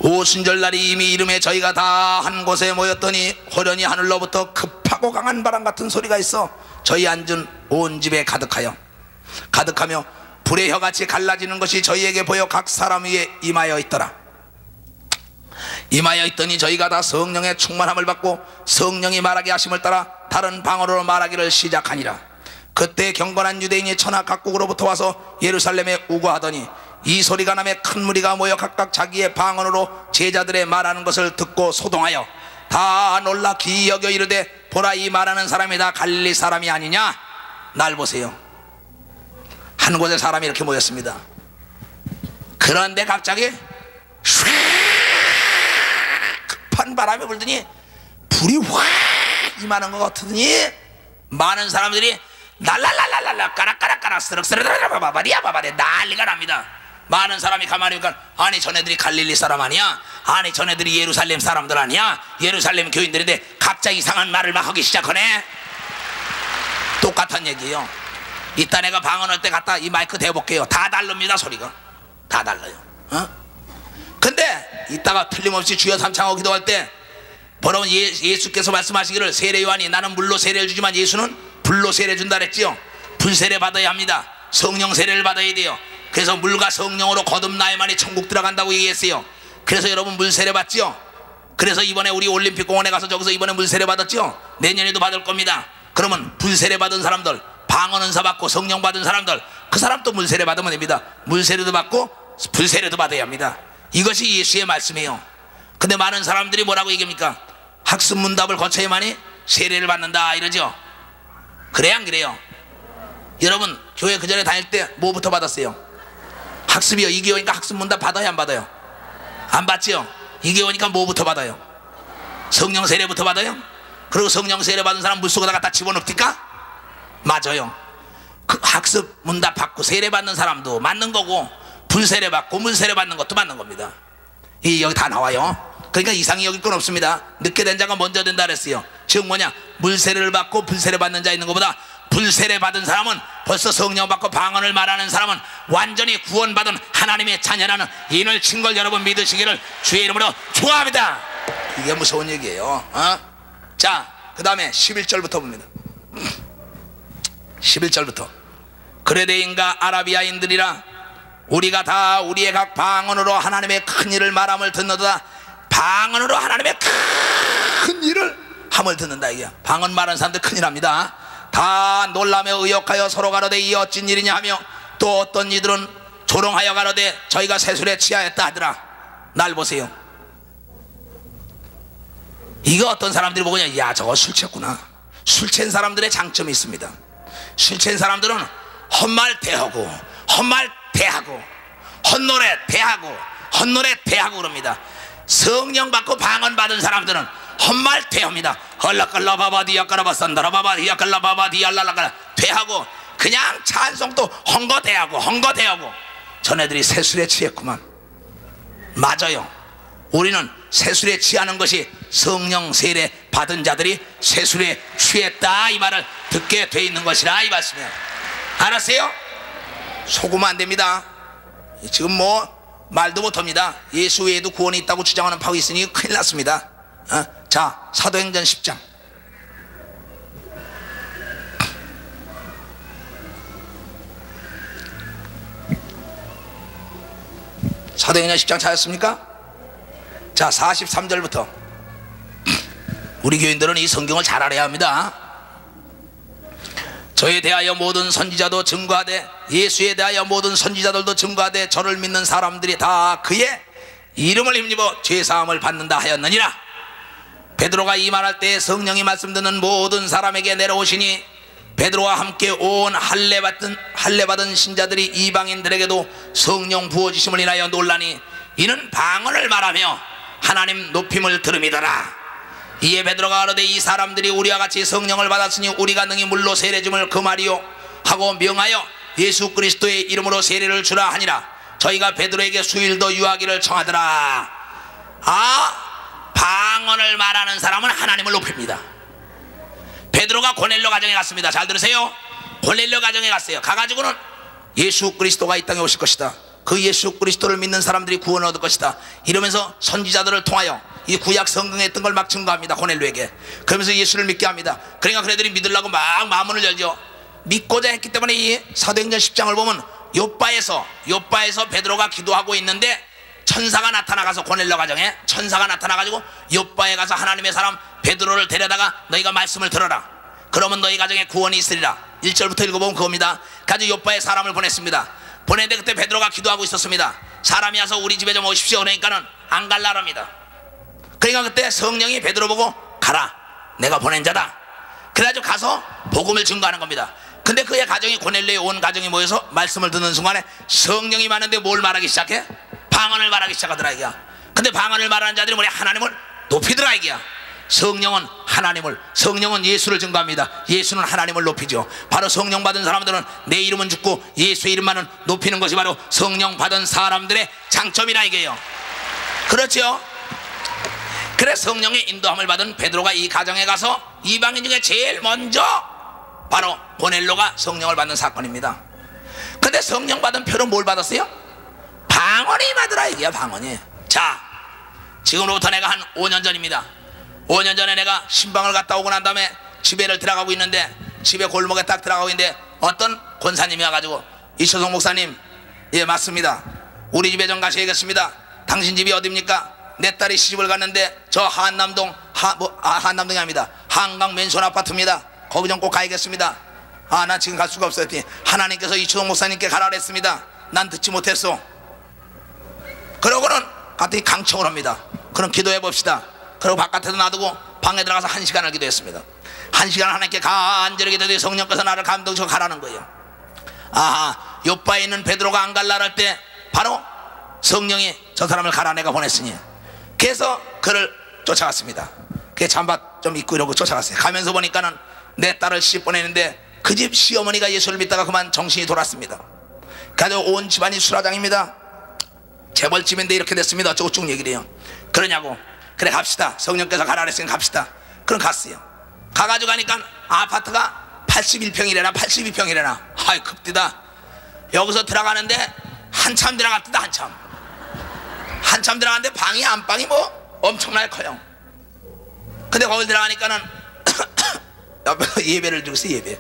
오순절날이 이미 이름에 저희가 다 한 곳에 모였더니 호련히 하늘로부터 급하고 강한 바람 같은 소리가 있어 저희 앉은 온 집에 가득하며 불의 혀같이 갈라지는 것이 저희에게 보여 각 사람 위에 임하여 있더라. 임하여 있더니 저희가 다 성령의 충만함을 받고 성령이 말하게 하심을 따라 다른 방언으로 말하기를 시작하니라. 그때 경건한 유대인이 천하 각국으로부터 와서 예루살렘에 우거하더니 이 소리가 나매 큰 무리가 모여 각각 자기의 방언으로 제자들의 말하는 것을 듣고 소동하여 다 놀라 기이 여겨 이르되, 보라, 이 말하는 사람이 다 갈릴리 사람이 아니냐? 날 보세요. 한 곳에 사람이 이렇게 모였습니다. 그런데 갑자기 촤 급한 바람이 불더니 불이 확 임하는 것 같더니 많은 사람들이 날랄랄랄랄라 까락까락까락 스럭스럭 바바리야 바바리 난리가 납니다. 많은 사람이 가만히 보니까, 아니 저네들이 갈릴리 사람 아니야? 아니 저네들이 예루살렘 사람들 아니야? 예루살렘 교인들인데 갑자기 이상한 말을 막 하기 시작하네. 똑같은 얘기예요. 이따 내가 방언할 때 갖다 이 마이크 대볼게요. 다 다릅니다. 소리가 다 달라요. 근데 이따가 틀림없이 주여 삼창하고 기도할 때 뭐라고 예수께서 말씀하시기를, 세례 요한이 나는 물로 세례를 주지만 예수는 불로 세례 준다 그랬지요. 불 세례 받아야 합니다. 성령 세례를 받아야 돼요. 그래서 물과 성령으로 거듭나야만이 천국 들어간다고 얘기했어요. 그래서 여러분 물 세례 받죠. 그래서 이번에 우리 올림픽 공원에 가서 저기서 이번에 물 세례 받았죠. 내년에도 받을 겁니다. 그러면 불 세례 받은 사람들, 방언 은사 받고 성령 받은 사람들, 그 사람도 물 세례 받으면 됩니다. 물 세례도 받고 불 세례도 받아야 합니다. 이것이 예수의 말씀이에요. 근데 많은 사람들이 뭐라고 얘기합니까? 학습 문답을 거쳐야만이 세례를 받는다 이러죠. 그래야 안 그래요? 여러분 교회 그 전에 다닐 때 뭐부터 받았어요? 학습이요. 2개월이니까 학습 문답 받아요 안 받아요? 안 받지요. 2개월이니까 뭐부터 받아요? 성령 세례부터 받아요. 그리고 성령 세례 받은 사람 물속에다 갖다 집어넣습니까? 맞아요. 그 학습 문답 받고 세례 받는 사람도 맞는 거고, 불 세례 받고 물 세례 받는 것도 맞는 겁니다. 이 여기 다 나와요. 그러니까 이상히 여길 건 없습니다. 늦게 된 자가 먼저 된다 그랬어요. 즉 뭐냐, 물 세례를 받고 불 세례 받는 자 있는 것보다 불 세례 받은 사람은, 벌써 성령 받고 방언을 말하는 사람은 완전히 구원받은 하나님의 자녀라는 인을 친 걸 여러분 믿으시기를 주의 이름으로 축원합니다. 이게 무서운 얘기예요. 자, 그 다음에 11절부터 봅니다. 11절부터 그레데인과 아라비아인들이라 우리가 다 우리의 각 방언으로 하나님의 큰 일을 말함을 듣는다. 방언으로 하나님의 큰 일을 함을 듣는다. 이게 방언 말하는 사람들 큰일 합니다. 다 놀라며 의역하여 서로 가로되 이 어찐 일이냐 하며, 또 어떤 이들은 조롱하여 가로되 저희가 세술에 취하였다 하더라. 날 보세요. 이거 어떤 사람들이 보고 야 저거 술 취했구나. 술 취한 사람들의 장점이 있습니다. 술 취한 사람들은 헛말 대하고 헛말 대하고 헛노래 대하고 헛노래 대하고 그럽니다. 성령 받고 방언 받은 사람들은 헛말 대합니다. 헐라끌라바바 디야까라바 산다라바바 디야깔라바바 디알랄라깔라 대하고 그냥 찬송도 헝거 대하고 헝거 대하고 전애들이 새술에 취했구만. 맞아요. 우리는 새술에 취하는 것이 성령 세례 받은 자들이 새술에 취했다 이 말을 듣게 돼 있는 것이라 이 말씀이에요. 알았어요? 속으면 안 됩니다. 지금 뭐 말도 못합니다. 예수 외에도 구원이 있다고 주장하는 파가 있으니 큰일 났습니다. 자, 사도행전 10장. 사도행전 10장 찾았습니까? 자, 43절부터. 우리 교인들은 이 성경을 잘 알아야 합니다. 저에 대하여 모든 선지자도 증거하되 예수에 대하여 모든 선지자들도 증거하되 저를 믿는 사람들이 다 그의 이름을 힘입어 죄사함을 받는다 하였느니라. 베드로가 이 말할 때 성령이 말씀 듣는 모든 사람에게 내려오시니 베드로와 함께 온 할례 받은 신자들이 이방인들에게도 성령 부어주심을 인하여 놀라니 이는 방언을 말하며 하나님 높임을 들음이더라. 이에 베드로가 가로되 이 사람들이 우리와 같이 성령을 받았으니 우리가 능히 물로 세례짐을 금하리요 하고 명하여 예수 그리스도의 이름으로 세례를 주라 하니라. 저희가 베드로에게 수일 더 유하기를 청하더라. 방언을 말하는 사람은 하나님을 높입니다. 베드로가 고넬료 가정에 갔습니다. 잘 들으세요. 고넬료 가정에 갔어요. 가가지고는 예수 그리스도가 이 땅에 오실 것이다. 그 예수 그리스도를 믿는 사람들이 구원을 얻을 것이다. 이러면서 선지자들을 통하여 이 구약 성경에 있던 걸 막 증거합니다. 고넬료에게. 그러면서 예수를 믿게 합니다. 그러니까 그네들이 믿으려고 막 마음문을 열죠. 믿고자 했기 때문에 이 사도행전 10장을 보면 요바에서 베드로가 기도하고 있는데 천사가 나타나가서 고넬료 가정에 천사가 나타나가지고 요바에 가서 하나님의 사람 베드로를 데려다가 너희가 말씀을 들어라. 그러면 너희 가정에 구원이 있으리라. 1절부터 읽어보면 그겁니다. 가지고 요바에 사람을 보냈습니다. 보냈는데 그때 베드로가 기도하고 있었습니다. 사람이 와서 우리 집에 좀 오십시오. 그러니까는 안 갈라랍니다. 그러니까 그때 성령이 베드로 보고 가라. 내가 보낸 자다. 그래가지고 가서 복음을 증거하는 겁니다. 근데 그의 가정이 고넬료의 온 가정이 모여서 말씀을 듣는 순간에 성령이 많은데 뭘 말하기 시작해? 방언을 말하기 시작하더라 이게야. 근데 방언을 말하는 자들이 뭐냐? 하나님을 높이더라 이게야. 성령은 예수를 증거합니다. 예수는 하나님을 높이죠. 바로 성령 받은 사람들은 내 이름은 죽고 예수의 이름만은 높이는 것이 바로 성령 받은 사람들의 장점이라 이게요. 그렇죠? 그래 성령의 인도함을 받은 베드로가 이 가정에 가서 이방인 중에 제일 먼저 바로 고넬료가 성령을 받는 사건입니다. 근데 성령 받은 표는 뭘 받았어요? 방언이 받으라 이게야. 방언이. 자, 지금으로부터 내가 한 5년 전입니다. 5년 전에 내가 신방을 갔다 오고 난 다음에 집에를 들어가고 있는데 집에 골목에 딱 들어가고 있는데 어떤 권사님이 와가지고 이초성 목사님, 예 맞습니다. 우리 집에 좀 가셔야겠습니다. 당신 집이 어디입니까? 내 딸이 시집을 갔는데 저 한남동 한남동이 아닙니다. 한강 맨션 아파트입니다. 거기 좀 꼭 가야겠습니다. 나 지금 갈 수가 없어요. 하나님께서 이초성 목사님께 가라 그랬습니다. 난 듣지 못했어. 그러고는 갔더니 강청을 합니다. 그럼 기도해 봅시다. 그리고 바깥에서 놔두고 방에 들어가서 1시간을 기도했습니다. 1시간 하나님께 간절히 기도해 성령께서 나를 감동시켜 가라는 거예요. 요바에 있는 베드로가 안 갈라 할 때 바로 성령이 저 사람을 가라 내가 보냈으니 그래서 그를 쫓아갔습니다. 그 잠바 좀 입고 이러고 쫓아갔어요. 가면서 보니까는 내 딸을 시집 보내는데 그 집 시어머니가 예수를 믿다가 그만 정신이 돌았습니다. 그래서 온 집안이 수라장입니다. 재벌집인데 이렇게 됐습니다. 어쩌고 쭉 얘기를 해요. 그러냐고. 그래 갑시다. 성령께서 가라 그랬으니 갑시다. 그럼 갔어요. 가가지고 가니까 아파트가 81평이래나 82평이래나 아이 급디다. 여기서 들어가는데 한참 들어갔다. 한참 들어갔는데 방이 안방이 뭐 엄청나게 커요. 근데 거기 들어가니까는 옆에서 예배를 드리고 있어요.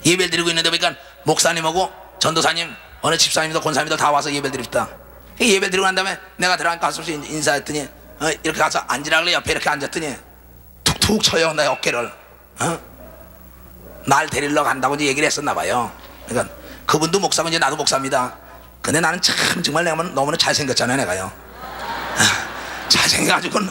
예배를 드리고 있는데 보니까 목사님하고 전도사님 어느 집사님도 권사님도 다 와서 예배를 드립니다. 예배를 드리고 난 다음에 내가 들어가니까 가서 인사했더니 이렇게 가서 앉으라 그래. 옆에 이렇게 앉았더니 툭툭 쳐요 내 어깨를. 날 데리러 간다고 이제 얘기를 했었나 봐요. 그러니까 그분도 목사고 이제 나도 목사입니다. 근데 나는 참 정말 내가 너무나 잘생겼잖아요. 내가요 잘생겨가지고는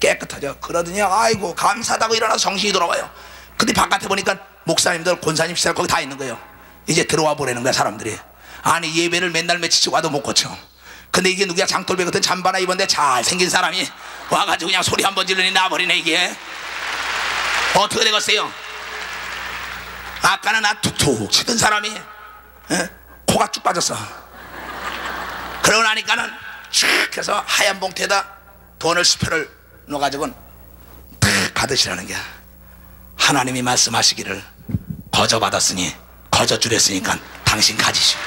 깨끗하죠. 그러더니 아이고 감사하다고 일어나서 정신이 돌아와요. 근데 바깥에 보니까 목사님들 권사님 시설 거기 다 있는 거예요. 이제 들어와 보라는 거야 사람들이. 아니 예배를 맨날 며칠씩 와도 못 고쳐. 근데 이게 누구야? 장돌배 같은 잠바나 입었는데 잘생긴 사람이 와가지고 그냥 소리 한번 지르니 나버리네. 이게 어떻게 되겠어요? 아까는 나 툭툭 치던 사람이 코가 쭉 빠졌어. 그러고 나니까는 쭉 해서 하얀 봉투에다 돈을 수표를 넣어가지고는 탁 받으시라는 게, 하나님이 말씀하시기를 거저 받았으니 거저 줄였으니까 당신 가지시오.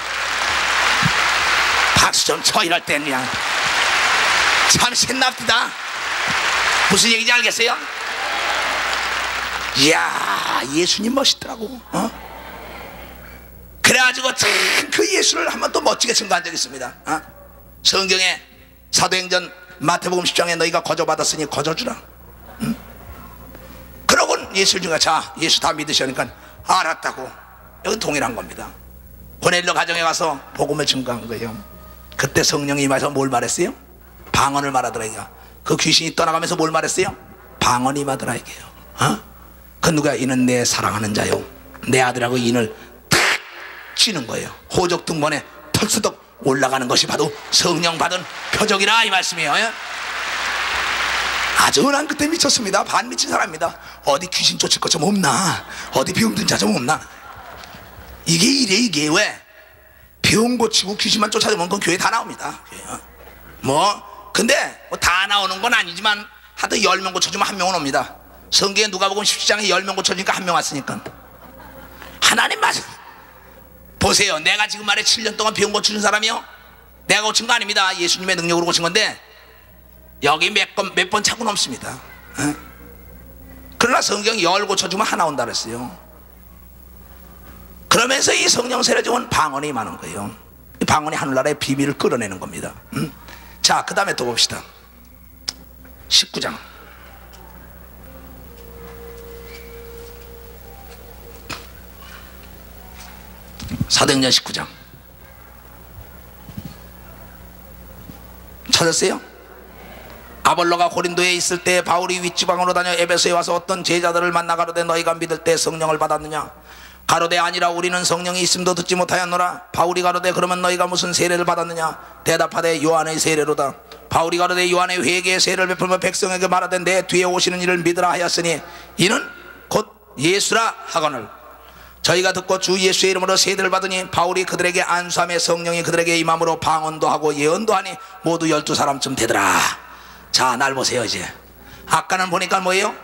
박수 좀 쳐. 이럴 땐 그냥 참 신납디다. 무슨 얘기인지 알겠어요? 이야 예수님 멋있더라고. 그래가지고 참 그 예수를 한번 또 멋지게 증거한 적이 있습니다. 성경에 사도행전 마태복음 10장에 너희가 거저 받았으니 거저 주라. 그러고는 예수를 중에 자 예수 다 믿으시니까 알았다고. 여기 동일한 겁니다. 고넬료 가정에 가서 복음을 증거한 거예요. 그때 성령이 임하셔서 뭘 말했어요? 방언을 말하더라 이거. 그 귀신이 떠나가면서 뭘 말했어요? 방언이 임하더라 이게요. 그 누가 이는 내 사랑하는 자요 내 아들하고 인을 탁 찌는 거예요. 호적 등번에 털수덕 올라가는 것이 바로 성령 받은 표적이라 이 말씀이에요. 아주 난 그때 미쳤습니다. 반 미친 사람입니다. 어디 귀신 쫓을 것 좀 없나, 어디 병 든 자 좀 없나. 이게 이래. 이게 왜 병 고치고 귀신만 쫓아주면 그건 교회 다 나옵니다. 근데 다 나오는 건 아니지만 하도 10명 고쳐주면 1명은 옵니다. 성경에 누가복음 17장에 10명 고쳐주니까 1명 왔으니까. 하나님 말씀 보세요. 내가 지금 말해 7년 동안 병 고쳐준 사람이요, 내가 고친 거 아닙니다. 예수님의 능력으로 고친 건데 여기 몇 번 차고 넘습니다. 그러나 성경이 10 고쳐주면 하나 온다 그랬어요. 그러면서 이 성령 세례종은 방언이 많은 거예요. 이 방언이 하늘나라의 비밀을 끌어내는 겁니다. 자, 그 다음에 또 봅시다. 19장. 사도행전 19장 찾았어요? 아볼로가 고린도에 있을 때 바울이 윗지방으로 다녀 에베소에 와서 어떤 제자들을 만나 가로되 너희가 믿을 때 성령을 받았느냐? 가로되 아니라 우리는 성령이 있음도 듣지 못하였노라. 바울이 가로되 그러면 너희가 무슨 세례를 받았느냐? 대답하되 요한의 세례로다. 바울이 가로되 요한의 회개의 세례를 베풀며 백성에게 말하되 내 뒤에 오시는 이를 믿으라 하였으니 이는 곧 예수라 하거늘. 저희가 듣고 주 예수의 이름으로 세례를 받으니 바울이 그들에게 안수하며 성령이 그들에게 임함으로 방언도 하고 예언도 하니 모두 12사람쯤 되더라. 자, 날 보세요. 이제 아까는 보니까 뭐예요?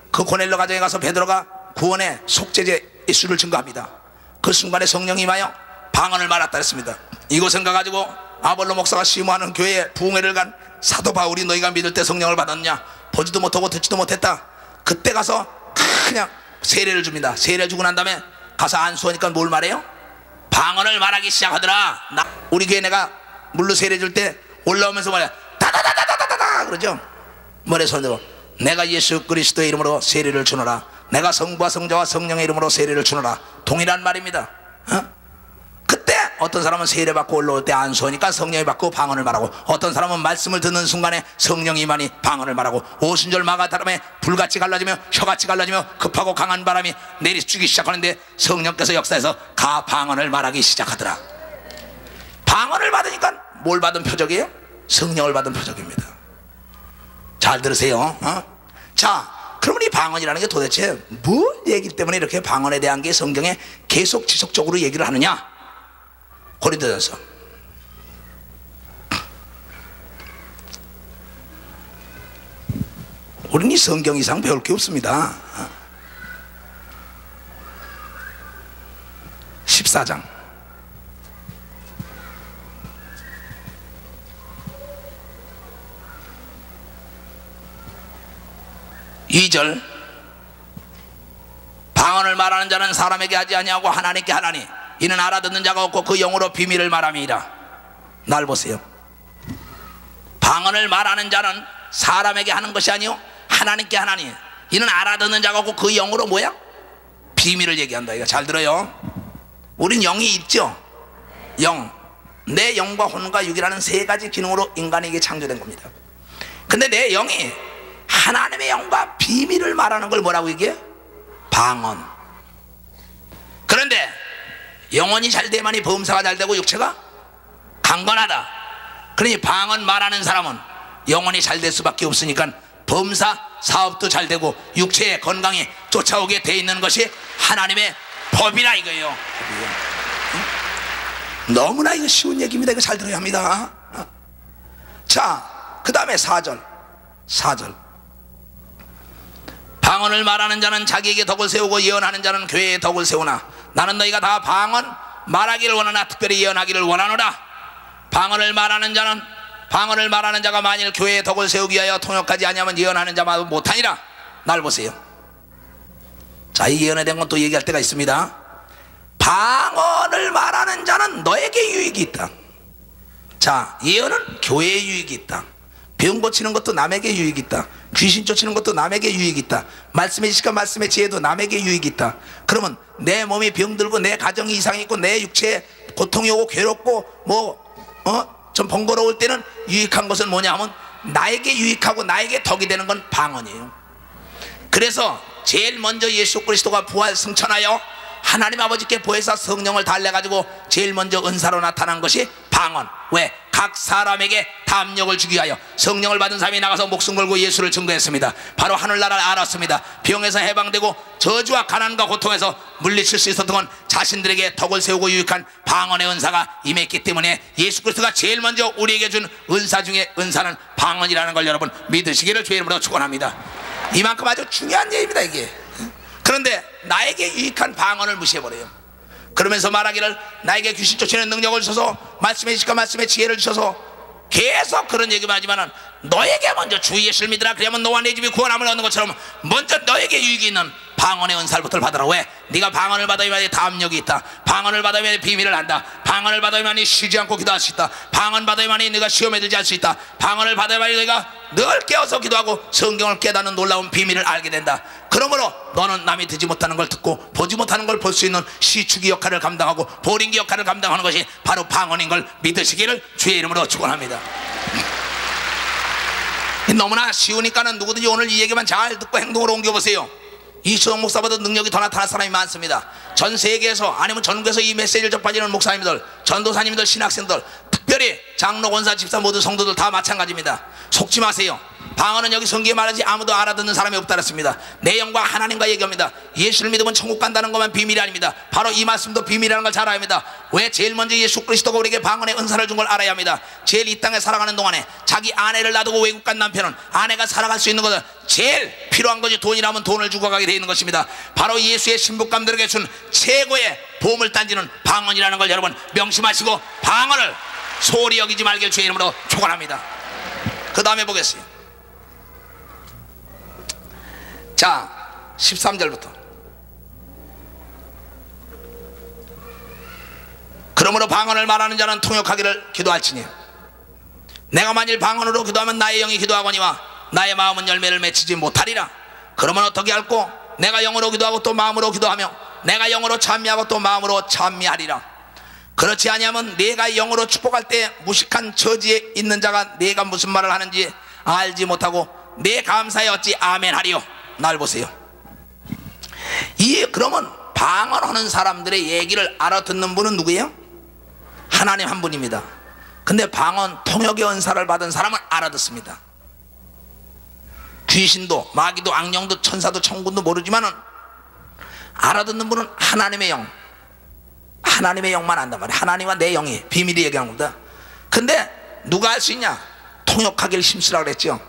그 고넬료 가정에 가서 베드로가 구원의 속죄제 예수를 증거합니다. 그 순간에 성령이 임하여 방언을 말했다 했습니다. 이곳은 가가지고 아볼로 목사가 심호하는 교회에 부흥회를 간 사도 바울이 너희가 믿을 때 성령을 받았냐? 보지도 못하고 듣지도 못했다. 그때 가서 그냥 세례를 줍니다. 세례 주고 난 다음에 가서 안수하니까 뭘 말해요? 방언을 말하기 시작하더라. 우리 교회 내가 물로 세례 줄 때 올라오면서 말해 다다다다다다다 그러죠. 머리 손으로 내가 예수 그리스도의 이름으로 세례를 주노라. 내가 성부와 성자와 성령의 이름으로 세례를 주노라. 동일한 말입니다. 그때 어떤 사람은 세례 받고 올라올 때 안수하니까 성령이 받고 방언을 말하고, 어떤 사람은 말씀을 듣는 순간에 성령이 임하니 방언을 말하고, 오순절 마가다람에 불같이 갈라지며 혀같이 갈라지며 급하고 강한 바람이 내리치기 시작하는데 성령께서 역사해서 가 방언을 말하기 시작하더라. 방언을 받으니까 뭘 받은 표적이에요? 성령을 받은 표적입니다. 잘 들으세요. 자, 그러면 이 방언이라는 게 도대체 뭐 얘기 때문에 이렇게 방언에 대한 게 성경에 계속 지속적으로 얘기를 하느냐? 고린도전서 우리는 이 성경 이상 배울 게 없습니다. 14장 이 절 방언을 말하는 자는 사람에게 하지 아니하고 하나님께 하나니 이는 알아듣는 자가 없고 그 영으로 비밀을 말함이니라. 날 보세요. 방언을 말하는 자는 사람에게 하는 것이 아니요 하나님께 하나니 이는 알아듣는 자가 없고 그 영으로 뭐야? 비밀을 얘기한다. 이거 잘 들어요. 우린 영이 있죠. 영, 내 영과 혼과 육이라는 세 가지 기능으로 인간에게 창조된 겁니다. 근데 내 영이 하나님의 영과 비밀을 말하는 걸 뭐라고 얘기해? 방언. 그런데 영혼이 잘 돼야만이 범사가 잘 되고 육체가 강건하다. 그러니 방언 말하는 사람은 영혼이 잘 될 수밖에 없으니까 범사 사업도 잘 되고 육체의 건강이 쫓아오게 돼 있는 것이 하나님의 법이라 이거예요. 너무나 이거 쉬운 얘기입니다. 이거 잘 들어야 합니다. 자, 그 다음에 4절 방언을 말하는 자는 자기에게 덕을 세우고 예언하는 자는 교회에 덕을 세우나 나는 너희가 다 방언 말하기를 원하나 특별히 예언하기를 원하노라. 방언을 말하는 자가 만일 교회에 덕을 세우기 위하여 통역하지 아니하면 예언하는 자마도 못하니라. 날 보세요. 자, 이 예언에 대한 건 또 얘기할 때가 있습니다. 방언을 말하는 자는 너에게 유익이 있다. 자, 예언은 교회에 유익이 있다. 병 고치는 것도 남에게 유익이 있다. 귀신 쫓는 것도 남에게 유익이 있다. 말씀의 지식과 말씀의 지혜도 남에게 유익이 있다. 그러면 내 몸이 병들고 내 가정이 이상이 있고 내 육체에 고통이 오고 괴롭고 좀 번거로울 때는 유익한 것은 뭐냐 하면 나에게 유익하고 나에게 덕이 되는 건 방언이에요. 그래서 제일 먼저 예수 그리스도가 부활 승천하여 하나님 아버지께 보혜사 성령을 달래가지고 제일 먼저 은사로 나타난 것이 방언. 왜? 각 사람에게 담력을 주기 위하여 성령을 받은 사람이 나가서 목숨 걸고 예수를 증거했습니다. 바로 하늘나라를 알았습니다. 병에서 해방되고 저주와 가난과 고통에서 물리칠 수 있었던 건 자신들에게 덕을 세우고 유익한 방언의 은사가 임했기 때문에 예수 그리스도가 제일 먼저 우리에게 준 은사 중에 은사는 방언이라는 걸 여러분 믿으시기를 주의 이름으로 축원합니다. 이만큼 아주 중요한 얘기입니다 이게. 그런데 나에게 유익한 방언을 무시해버려요. 그러면서 말하기를 나에게 귀신 쫓아내는 능력을 주셔서 말씀의 지식과 말씀의 지혜를 주셔서 계속 그런 얘기만 하지만은 너에게 먼저 주 예수를 믿으라. 그러면 너와 내 집이 구원함을 얻는 것처럼 먼저 너에게 유익이 있는 방언의 은사부터 받으라. 왜? 네가 방언을 받아야만 담력이 있다. 방언을 받아야만 비밀을 안다. 방언을 받아야만 쉬지 않고 기도할 수 있다. 방언 받아야만 네가 시험에 들지 않을 수 있다. 방언을 받아야만 네가 늘 깨어서 기도하고 성경을 깨닫는 놀라운 비밀을 알게 된다. 그러므로 너는 남이 듣지 못하는 걸 듣고 보지 못하는 걸 볼 수 있는 시추기 역할을 감당하고 보링기 역할을 감당하는 것이 바로 방언인 걸 믿으시기를 주의 이름으로 축원합니다. 너무나 쉬우니까는 누구든지 오늘 이 얘기만 잘 듣고 행동으로 옮겨보세요. 이수영 목사보다 능력이 더 나타난 사람이 많습니다. 전 세계에서 아니면 전국에서 이 메시지를 접하시는 목사님들, 전도사님들, 신학생들, 특별히 장로, 권사, 집사 모든 성도들 다 마찬가지입니다. 속지 마세요. 방언은 여기 성경에 말하지 아무도 알아듣는 사람이 없다 그랬습니다. 내 영과 하나님과 얘기합니다. 예수를 믿으면 천국 간다는 것만 비밀이 아닙니다. 바로 이 말씀도 비밀이라는 걸 잘 알아야 합니다. 왜? 제일 먼저 예수 그리스도가 우리에게 방언의 은사를 준 걸 알아야 합니다. 제일 이 땅에 살아가는 동안에 자기 아내를 놔두고 외국 간 남편은 아내가 살아갈 수 있는 것은 제일 필요한 것이 돈이라면 돈을 주고 가게 되어 있는 것입니다. 바로 예수의 신부감들에게 준 최고의 보물단지는 방언이라는 걸 여러분 명심하시고 방언을 소홀히 여기지 말길 주의 이름으로 축원합니다. 그 다음에 보겠어요. 자, 13절부터. 그러므로 방언을 말하는 자는 통역하기를 기도할지니 내가 만일 방언으로 기도하면 나의 영이 기도하거니와 나의 마음은 열매를 맺히지 못하리라. 그러면 어떻게 할꼬? 내가 영으로 기도하고 또 마음으로 기도하며 내가 영으로 찬미하고 또 마음으로 찬미하리라. 그렇지 아니하면 내가 영으로 축복할 때 무식한 처지에 있는 자가 내가 무슨 말을 하는지 알지 못하고 내 감사에 어찌 아멘하리요. 날 보세요. 그러면 방언하는 사람들의 얘기를 알아듣는 분은 누구예요? 하나님 한 분입니다. 근데 방언 통역의 은사를 받은 사람은 알아듣습니다. 귀신도 마귀도 악령도 천사도 천군도 모르지만은 알아듣는 분은 하나님의 영, 하나님의 영만 안단 말이에요. 하나님과 내 영이 비밀이 얘기하는 겁니다. 근데 누가 할 수 있냐? 통역하기를 힘쓰라 그랬죠.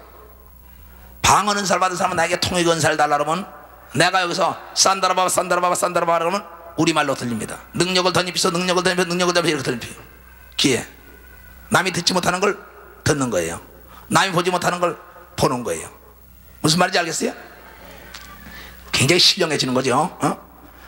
방언 은사를 받은 사람은 나에게 통역 은사를 달라 그러면 내가 여기서 산다라바바 산다라바바 산다라바바 그러면 우리말로 들립니다. 능력을 덧입혀서 능력을 덧입혀서 능력을 덧입혀서 이렇게 들립니다. 귀에 남이 듣지 못하는 걸 듣는 거예요. 남이 보지 못하는 걸 보는 거예요. 무슨 말인지 알겠어요? 굉장히 신령해지는 거죠.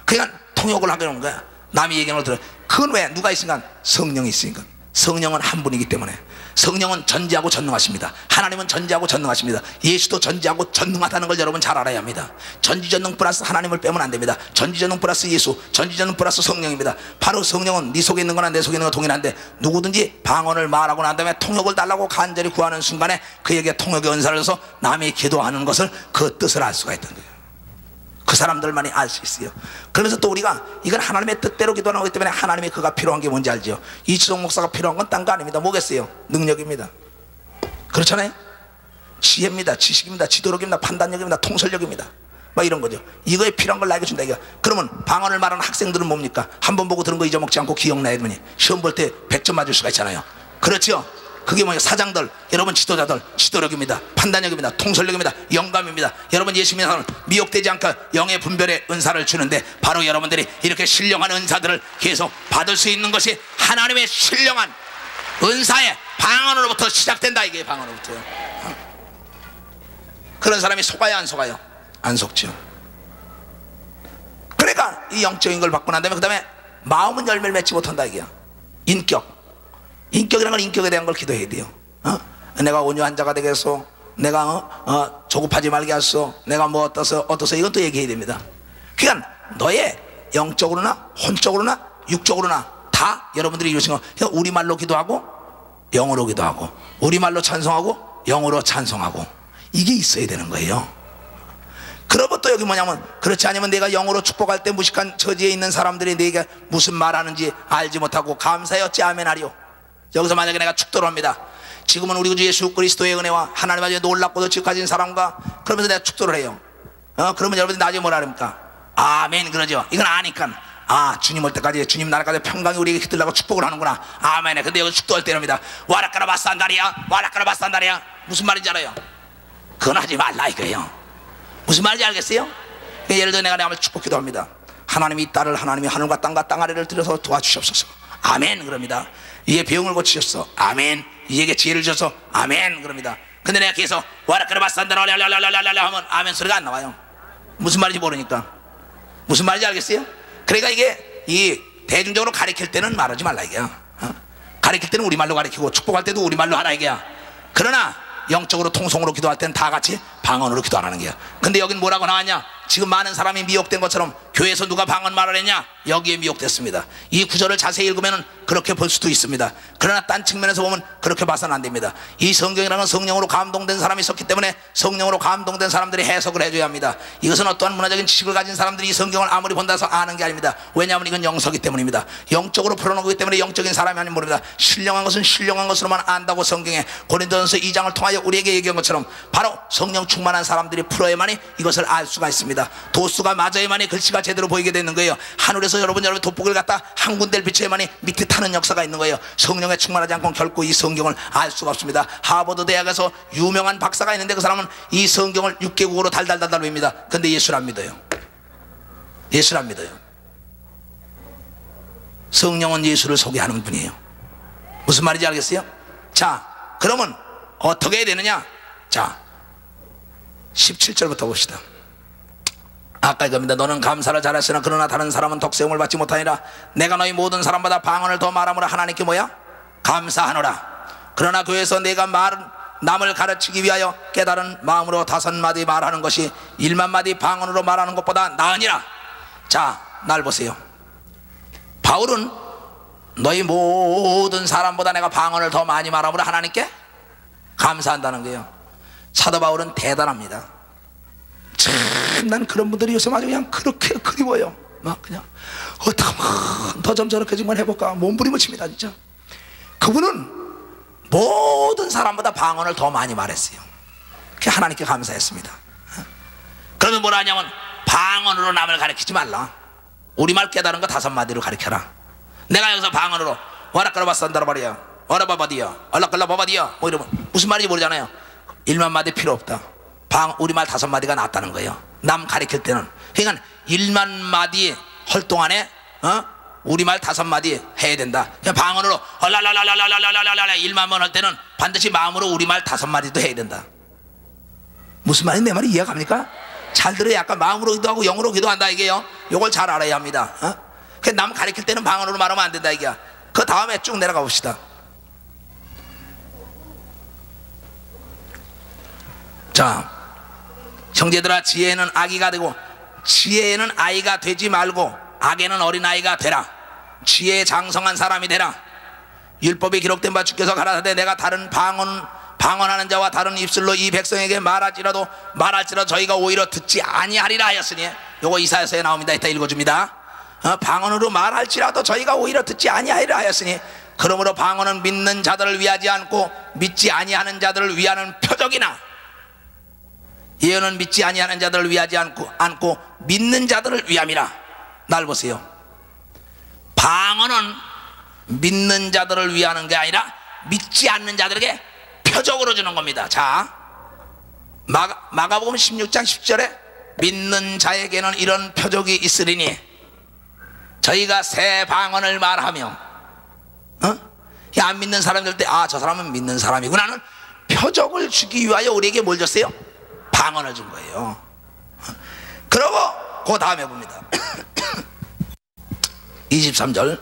그러니까 통역을 하게 하는 거야. 남이 얘기하는 걸 들어. 그건 왜? 누가 있으니까? 성령이 있으니까. 성령은 한 분이기 때문에. 성령은 전지하고 전능하십니다. 하나님은 전지하고 전능하십니다. 예수도 전지하고 전능하다는 걸 여러분 잘 알아야 합니다. 전지전능 플러스 하나님을 빼면 안 됩니다. 전지전능 플러스 예수, 전지전능 플러스 성령입니다. 바로 성령은 네 속에 있는 거나 내 속에 있는 거 동일한데 누구든지 방언을 말하고 난 다음에 통역을 달라고 간절히 구하는 순간에 그에게 통역의 은사를 줘서 남이 기도하는 것을 그 뜻을 알 수가 있다는 거예요. 그 사람들만이 알 수 있어요. 그러면서 또 우리가 이건 하나님의 뜻대로 기도하는 거기 때문에 하나님이 그가 필요한 게 뭔지 알죠. 이치성 목사가 필요한 건 딴 거 아닙니다. 뭐겠어요? 능력입니다. 그렇잖아요. 지혜입니다. 지식입니다. 지도력입니다. 판단력입니다. 통솔력입니다. 막 이런 거죠. 이거에 필요한 걸 나에게 준다 이거. 그러면 방언을 말하는 학생들은 뭡니까? 한 번 보고 들은 거 잊어먹지 않고 기억나야 되니 시험 볼 때 100점 맞을 수가 있잖아요. 그렇죠? 그게 뭐예요? 사장들, 여러분 지도자들 지도력입니다. 판단력입니다. 통솔력입니다. 영감입니다. 여러분 예수 믿는 사람은 미혹되지 않고 영의 분별의 은사를 주는데 바로 여러분들이 이렇게 신령한 은사들을 계속 받을 수 있는 것이 하나님의 신령한 은사의 방언으로부터 시작된다. 이게 방언으로부터요. 그런 사람이 속아요 안 속아요? 안 속죠. 그러니까 이 영적인 걸 받고 난 다음에 그 다음에 마음은 열매를 맺지 못한다 이게요. 인격이라는 건 인격에 대한 걸 기도해야 돼요. 내가 온유한 자가 되겠소. 내가 조급하지 말게 하소. 내가 뭐 어떠서 이것도 얘기해야 됩니다. 그러니까 너의 영적으로나 혼적으로나 육적으로나 다 여러분들이 이러신 거 우리말로 기도하고 영어로 기도하고 우리말로 찬송하고 영어로 찬송하고 이게 있어야 되는 거예요. 그러고 또 여기 뭐냐면, 그렇지 않으면 내가 영으로 축복할 때 무식한 처지에 있는 사람들이 내게 무슨 말하는지 알지 못하고 감사였지 아멘하리요. 여기서 만약에 내가 축도를 합니다. 지금은 우리 구주 예수 그리스도의 은혜와 하나님 아버지의 놀랍고도 지극하신 사랑과, 그러면서 내가 축도를 해요. 그러면 여러분들이 나중에 뭐라 합니까? 아멘 그러죠. 이건 아니까, 아, 주님 올 때까지, 주님 나라까지 평강이 우리에게 깃들라고 축복을 하는구나. 아멘에. 근데 여기 축도할 때랍니다. 와라카라 바산다리야, 와라카라 바산다리야. 무슨 말인지 알아요? 그건 하지 말라 이거예요. 무슨 말인지 알겠어요? 예를 들어 내가 한번 축복 기도합니다. 하나님이 이 딸을, 하나님이 하늘과 땅과 땅 아래를 들여서 도와주시옵소서. 아멘 그럽니다. 이에 병을 고치셨어. 아멘. 이에게 지혜를 주셔서. 아멘 그럽니다. 근데 내가 계속 와라카라 바산다라 하면 아멘 소리가 안 나와요. 무슨 말인지 모르니까. 무슨 말인지 알겠어요? 그러니까 이게 이 대중적으로 가르칠 때는 말하지 말라 이게야. 가르칠 때는 우리말로 가르치고 축복할 때도 우리말로 하라 이게야. 그러나 영적으로 통성으로 기도할 때는 다 같이 방언으로 기도하라는 거야. 근데 여긴 뭐라고 나왔냐? 지금 많은 사람이 미혹된 것처럼 교회에서 누가 방언 말을 했냐? 여기에 미혹됐습니다. 이 구절을 자세히 읽으면 그렇게 볼 수도 있습니다. 그러나 딴 측면에서 보면 그렇게 봐서는 안 됩니다. 이 성경이라는 성령으로 감동된 사람이 있었기 때문에 성령으로 감동된 사람들이 해석을 해줘야 합니다. 이것은 어떠한 문화적인 지식을 가진 사람들이 이 성경을 아무리 본다 해서 아는 게 아닙니다. 왜냐하면 이건 영서기 때문입니다. 영적으로 풀어놓기 때문에 영적인 사람이 아닌 모릅니다. 신령한 것은 신령한 것으로만 안다고 성경에 고린도전서 2장을 통하여 우리에게 얘기한 것처럼 바로 성령 충만한 사람들이 풀어야만이 이것을 알 수가 있습니다. 도수가 맞아야만이 글씨가 제대로 보이게 되는 거예요. 하늘에서 여러분 돋보기를 갖다 한 군데를 비춰야만이 밑에 타는 역사가 있는 거예요. 성령에 충만하지 않고는 결코 이 성경을 알 수가 없습니다. 하버드 대학에서 유명한 박사가 있는데 그 사람은 이 성경을 6개국어로 달달달달 외웁니다. 근데 예수를 안 믿어요. 예수를 안 믿어요. 성령은 예수를 소개하는 분이에요. 무슨 말인지 알겠어요? 자, 그러면 어떻게 해야 되느냐? 자, 17절부터 봅시다. 아까 이겁니다. 너는 감사를 잘했으나 그러나 다른 사람은 덕세움을 받지 못하니라. 내가 너희 모든 사람보다 방언을 더 말함으로 하나님께 뭐야? 감사하노라. 그러나 교회에서 내가 남을 가르치기 위하여 깨달은 마음으로 5마디 말하는 것이 1만마디 방언으로 말하는 것보다 나으니라. 자, 날 보세요. 바울은 너희 모든 사람보다 내가 방언을 더 많이 말함으로 하나님께 감사한다는 거예요. 사도 바울은 대단합니다. 참, 난 그런 분들이 요새 아주 그냥 그렇게 그리워요. 막 그냥 어떻게 하면 더 좀 저렇게 정말 해볼까 몸부림을 칩니다. 진짜 그분은 모든 사람보다 방언을 더 많이 말했어요. 그게 하나님께 감사했습니다. 그러면 뭐라 하냐면 방언으로 남을 가르치지 말라. 우리말 깨달은 거 5마디로 가르쳐라. 내가 여기서 방언으로 와라까라바산다라 말이야, 와라바바디야, 얼라깔라바바디야 뭐 이러면 무슨 말인지 모르잖아요. 1만마디 필요 없다. 우리말 5마디가 낫다는 거예요. 남 가르칠 때는. 그러니까 1만마디 할 동안에 우리말 5마디 해야 된다. 그냥 방언으로 얼라라라라라라라라라 1만번 할 때는 반드시 마음으로 우리말 5마디도 해야 된다. 무슨 말인지 내 말이 이해가 갑니까? 잘 들어야 약간 마음으로 기도하고 영으로 기도한다 이게요. 이걸 잘 알아야 합니다. 그냥 남 가르칠 때는 방언으로 말하면 안 된다 이게야. 그 다음에 쭉 내려가 봅시다. 자, 형제들아, 지혜는 아기가 되고 지혜는 아이가 되지 말고 악에는 어린아이가 되라. 지혜에 장성한 사람이 되라. 율법에 기록된 바 주께서 가라사대 내가 다른 방언하는 자와 다른 입술로 이 백성에게 말할지라도 저희가 오히려 듣지 아니하리라 하였으니, 요거 이사야서에 나옵니다. 이따 읽어줍니다. 방언으로 말할지라도 저희가 오히려 듣지 아니하리라 하였으니, 그러므로 방언은 믿는 자들을 위하지 않고 믿지 아니하는 자들을 위하는 표적이나, 예언은 믿지 아니하는 자들을 위하지 않고 믿는 자들을 위함이라. 날 보세요. 방언은 믿는 자들을 위하는 게 아니라 믿지 않는 자들에게 표적으로 주는 겁니다. 자, 마가복음 16장 10절에 믿는 자에게는 이런 표적이 있으리니 저희가 새 방언을 말하며, 안 믿는 사람들 때 아, 저 사람은 믿는 사람이구나는 표적을 주기 위하여 우리에게 뭘 줬어요? 방언을 준 거예요. 그러고 그 다음에 봅니다. 23절.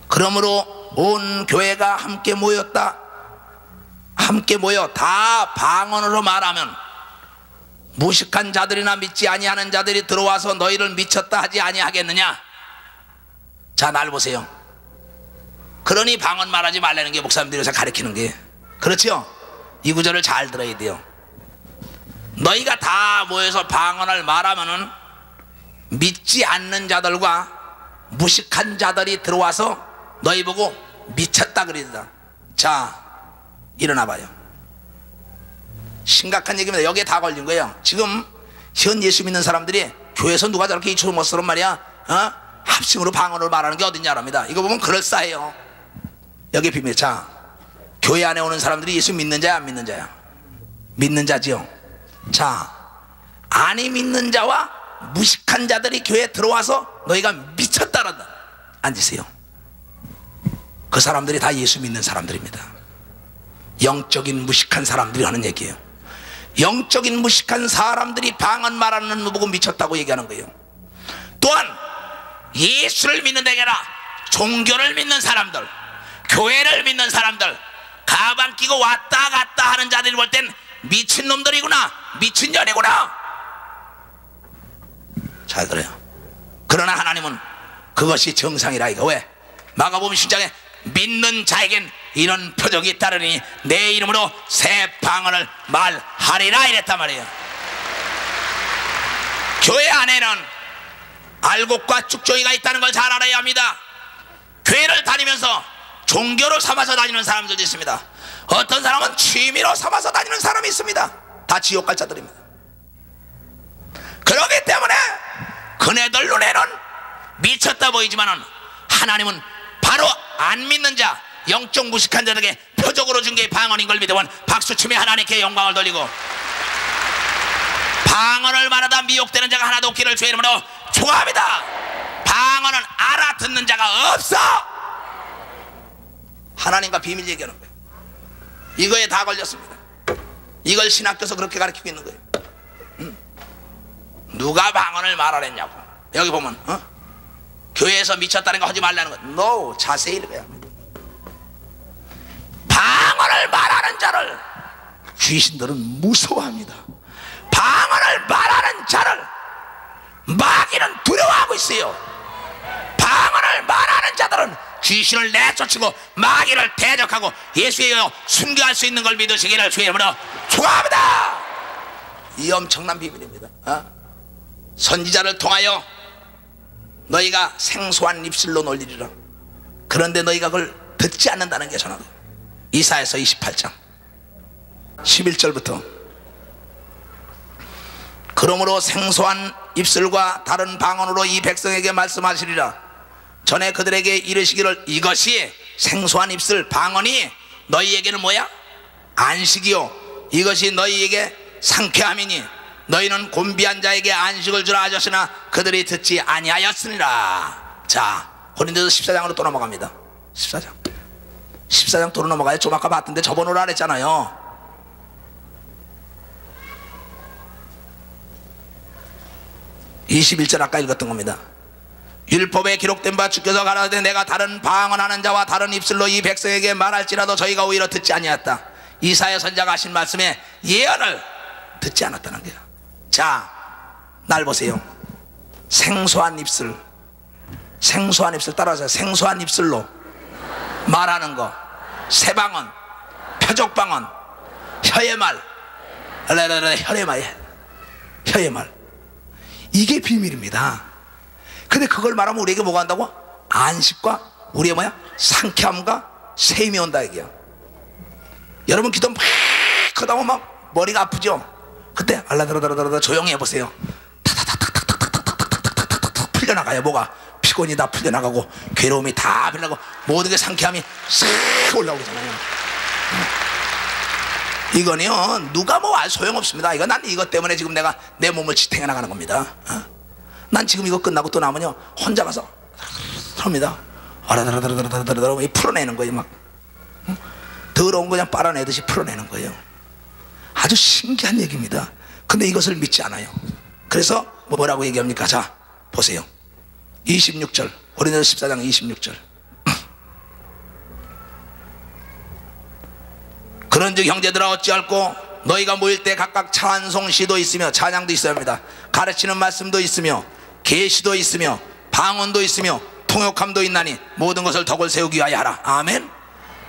그러므로 온 교회가 함께 모여 다 방언으로 말하면 무식한 자들이나 믿지 아니하는 자들이 들어와서 너희를 미쳤다 하지 아니하겠느냐. 자, 날 보세요. 그러니 방언 말하지 말라는 게 목사님들이 요새 가르치는 게, 그렇죠? 이 구절을 잘 들어야 돼요. 너희가 다 모여서 방언을 말하면은 믿지 않는 자들과 무식한 자들이 들어와서 너희 보고 미쳤다 그러다. 자, 일어나 봐요. 심각한 얘기입니다. 여기에 다 걸린 거예요. 지금 현 예수 믿는 사람들이 교회에서 누가 저렇게 이초를 못 쓰란 말이야, 합심으로 방언을 말하는 게 어딨냐랍니다. 이거 보면 그럴싸해요. 여기 비밀. 자, 교회 안에 오는 사람들이 예수 믿는 자야 안 믿는 자야? 믿는 자지요. 자, 아니 믿는 자와 무식한 자들이 교회에 들어와서 너희가 미쳤다란다. 앉으세요. 그 사람들이 다 예수 믿는 사람들입니다. 영적인 무식한 사람들이 하는 얘기예요. 영적인 무식한 사람들이 방언 말하는 너 보고 미쳤다고 얘기하는 거예요. 또한 예수를 믿는 데가 아니라 종교를 믿는 사람들, 교회를 믿는 사람들, 가방 끼고 왔다 갔다 하는 자들이 볼 땐 미친놈들이구나, 미친년이구나. 잘 들어요. 그러나 하나님은 그것이 정상이라 이거. 왜? 마가복음 10장에 믿는 자에겐 이런 표적이 따르니 내 이름으로 새 방언을 말하리라 이랬단 말이에요. 교회 안에는 알곡과 쭉종이가 있다는 걸 잘 알아야 합니다. 교회를 다니면서 종교로 삼아서 다니는 사람들도 있습니다. 어떤 사람은 취미로 삼아서 다니는 사람이 있습니다. 다 지옥 갈 자들입니다. 그렇기 때문에 그네들 눈에는 미쳤다 보이지만은 하나님은 바로 안 믿는 자, 영적 무식한 자들에게 표적으로 준 게 방언인 걸 믿으면 박수치며 하나님께 영광을 돌리고, 방언을 말하다 미혹되는 자가 하나도 없기를 주의 이름으로 축원합니다. 방언은 알아듣는 자가 없어. 하나님과 비밀 얘기하는 거예요. 이거에 다 걸렸습니다. 이걸 신학교에서 그렇게 가르치고 있는 거예요. 누가 방언을 말하랬냐고. 여기 보면 교회에서 미쳤다는 거 하지 말라는 거. No, 자세히 읽어야 합니다. 방언을 말하는 자를 귀신들은 무서워합니다. 방언을 말하는 자를 마귀는 두려워하고 있어요. 방언을 말하는 자들은 귀신을 내쫓고 마귀를 대적하고 예수의 이름으로 순교할 수 있는 걸 믿으시기를 주의 이름으로 축원합니다. 이 엄청난 비밀입니다. 선지자를 통하여 너희가 생소한 입술로 놀리리라. 그런데 너희가 그걸 듣지 않는다는 게 전하다. 이사야서 28장 11절부터 그러므로 생소한 입술과 다른 방언으로 이 백성에게 말씀하시리라. 전에 그들에게 이르시기를 이것이 생소한 입술 방언이 너희에게는 뭐야? 안식이요 이것이 너희에게 상쾌함이니 너희는 곤비한 자에게 안식을 주라 하셨으나 그들이 듣지 아니하였으니라. 자, 고린도서 14장으로 또 넘어갑니다. 14장 또 넘어가요. 좀 아까 봤던데 접어놓으라 그랬잖아요. (21절) 아까 읽었던 겁니다. 율법에 기록된 바 주께서 가라사대 내가 다른 방언하는 자와 다른 입술로 이 백성에게 말할지라도 저희가 오히려 듣지 아니하였다. 이사야 선지자가 하신 말씀에 예언을 듣지 않았다는 거야. 자, 날 보세요. 생소한 입술, 생소한 입술 따라서 생소한 입술로 말하는 거, 새방언, 표적방언, 혀의 말, 혀의 말, 이게 비밀입니다. 근데 그걸 말하면 우리에게 뭐가 한다고? 안식과 우리의 뭐야? 상쾌함과 쉼이 온다 얘기야. 여러분 기도 막 하다 보면 막 머리가 아프죠? 그때 알라드라드라드라 조용히 해보세요. 타타타타타타타타타타타타타 풀려나가요. 뭐가? 피곤이 다 풀려나가고 괴로움이 다 풀려나가고 모든 게 상쾌함이 싹 올라오잖아요. 이거는 누가 뭐 알 소용없습니다. 이거 난 이것 때문에 지금 내가 내 몸을 지탱해 나가는 겁니다. 난 지금 이거 끝나고 또 나면요 혼자 가서 합니다. 아라다라다라다라다라 풀어내는 거예요. 막 더러운 거 그냥 빨아내듯이 풀어내는 거예요. 아주 신기한 얘기입니다. 근데 이것을 믿지 않아요. 그래서 뭐라고 얘기합니까? 자 보세요. 26절 고린도서 14장 26절 그런즉 형제들아 어찌할꼬 너희가 모일 때 각각 찬송시도 있으며 찬양도 있어야 합니다. 가르치는 말씀도 있으며 계시도 있으며 방언도 있으며 통역함도 있나니 모든 것을 덕을 세우기 위하여 하라. 아멘.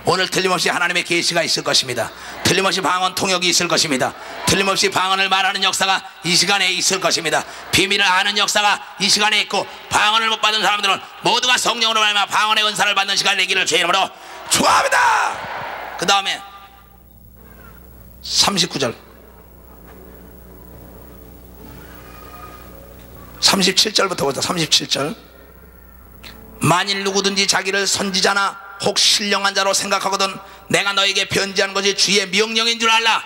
오늘 틀림없이 하나님의 계시가 있을 것입니다. 틀림없이 방언 통역이 있을 것입니다. 틀림없이 방언을 말하는 역사가 이 시간에 있을 것입니다. 비밀을 아는 역사가 이 시간에 있고, 방언을 못 받은 사람들은 모두가 성령으로 말미암아 방언의 은사를 받는 시간이 되기를 주의 이름으로 축원합니다. 그 다음에 39절 37절부터 보자. 37절. 만일 누구든지 자기를 선지자나 혹 신령한 자로 생각하거든 내가 너에게 편지한 것이 주의 명령인 줄 알라.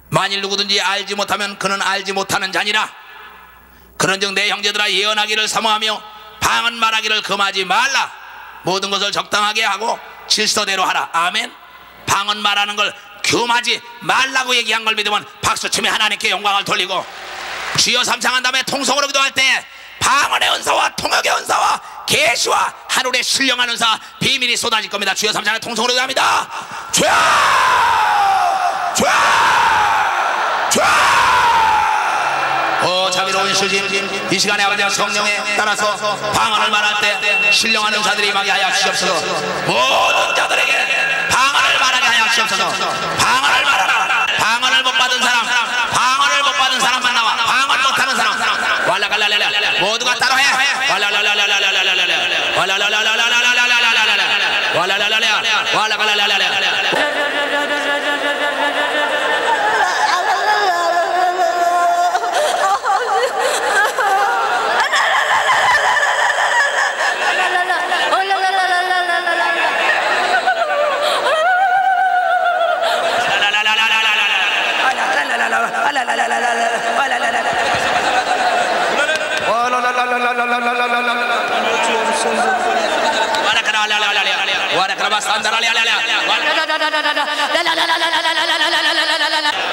만일 누구든지 알지 못하면 그는 알지 못하는 자니라. 그런즉 내 형제들아, 예언하기를 사모하며 방언 말하기를 금하지 말라. 모든 것을 적당하게 하고 질서대로 하라. 아멘. 방언 말하는 걸 금하지 말라고 얘기한 걸 믿으면 박수치며 하나님께 영광을 돌리고, 주여 삼창한 다음에 통성으로 기도할 때 방언의 은사와 통역의 은사와 계시와 하늘의 신령한 은사 비밀이 쏟아질 겁니다. 주여 삼창한 통성으로 기도합니다. 주여 주여 주여. 오 자비로운 주님, 이 시간에 아버지와 성령에 따라서 방언을 말할 때 신령한 은사들이 임하게 하여 주시옵소서. 모든 자들에게 방언을 말하게 하여 주시옵소서. 방언을 말하라. 방언을 못 받은 사람, 방언을 못 받은 사람만 나와. 방언 못하는 사람 왈라갈랄랄라 모두가 따라해. 왈라랄랄랄랄랄랄랄랄 왈라랄랄랄랄랄랄랄 왈라랄랄랄 왈라갈랄랄랄.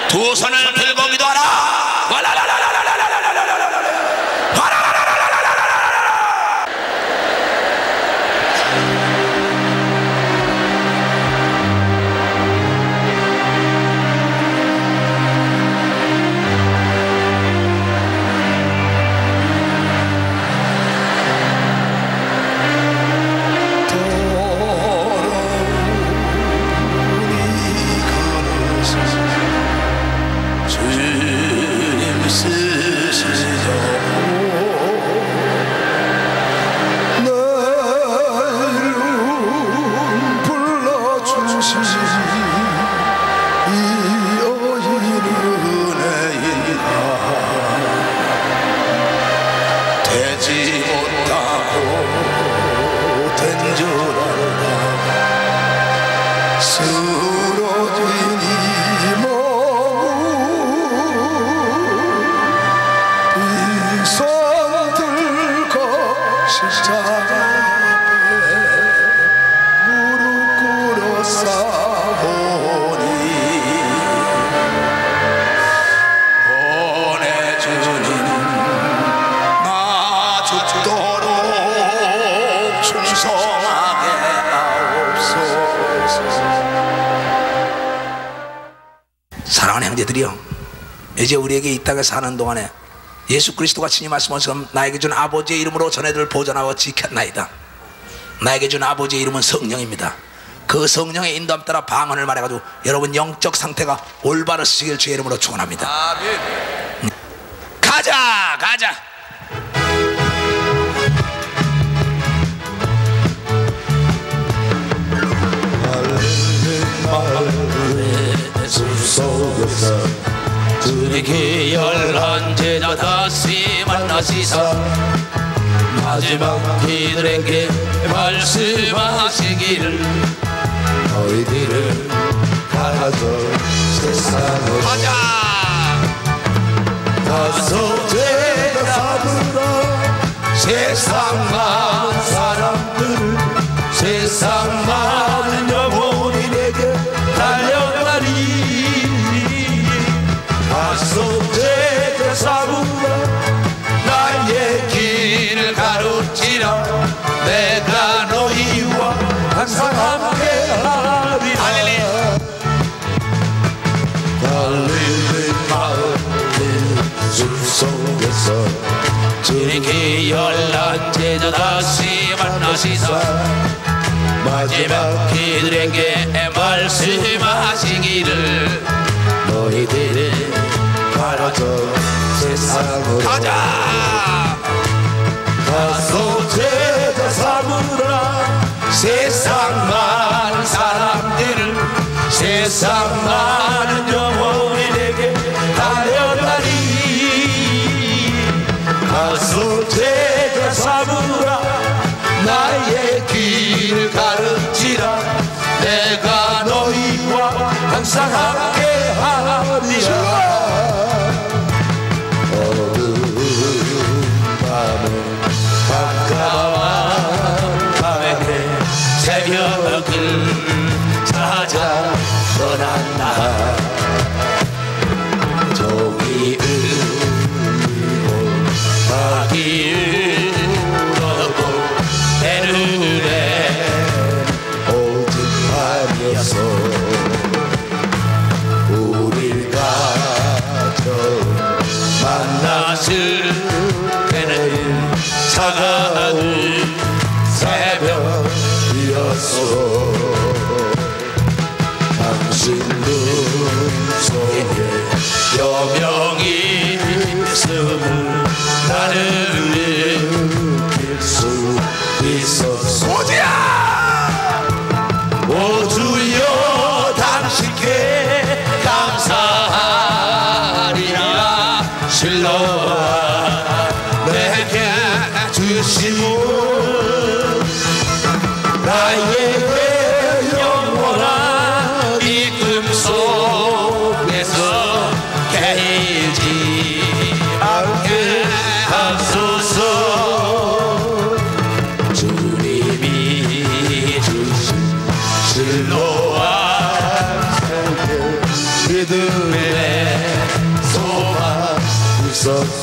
두 손을 들고 기도하라. 사랑하는 형제들이여, 이제 우리에게 이 땅에 사는 동안에 예수 그리스도가 친히 말씀하신 나에게 준 아버지의 이름으로 전애들을 보존하고 지켰나이다. 나에게 준 아버지의 이름은 성령입니다. 그 성령의 인도함 따라 방언을 말해가지고 여러분 영적 상태가 올바르시길 주의 이름으로 축원합니다. 아멘. 가자 가자. 주의 귀열한 제자 다시 만나시사 마지막 그들에게 말씀하시기를 너희들은 가서 세상을 가자. 가서 죄가 사부라 세상 많은 사람들을 세상 많은 영혼인에게 달려가리. 가서 죄가 사부라 나의 길을 가로지라 내가 너희와 항상 함께하리라. 갈릴리 마을 숲속에서 주의 귀열난 제자 다시 만나시사 마지막 그들에게 말씀하시기를 너희들은 가라져 세상으로 가자. 가서 제자 삼으라. 세상 많은 사람들을 세상 많은 영혼에게 달려가리. 가서 제자 삼으라. 나의 길을 가르치라. 내가 너희와 항상 함께 하리라. 어두운 밤은 깜깜한 밤에 새벽을 찾아 떠난다. 종이 울리고 박이 울어도 내 눈에 오직 밤이었어. 우릴 가져 만났을 때는 차가운 새벽이었어. 당신 눈 속에 여명이 있음을 나는 느낄 수 있었어. 오 주여 당신께 감사하리라. 실로와 내게 주심은 나에게 영원한 이쁨 속에서 깨지 않게 하소서. 주님이 주신 실로와 세계 믿음의 소망 있었소.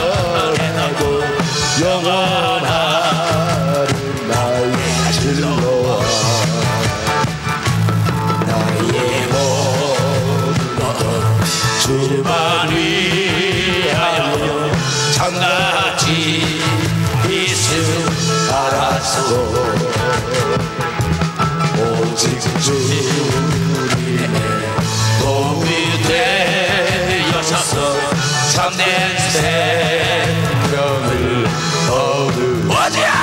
이별해나고 영원한 나의 실로와 나의 모든 것 주만 위하여 장같이 있음 알았소. 오직 주님의 도움이 되어서 참된 생명을 얻으리라.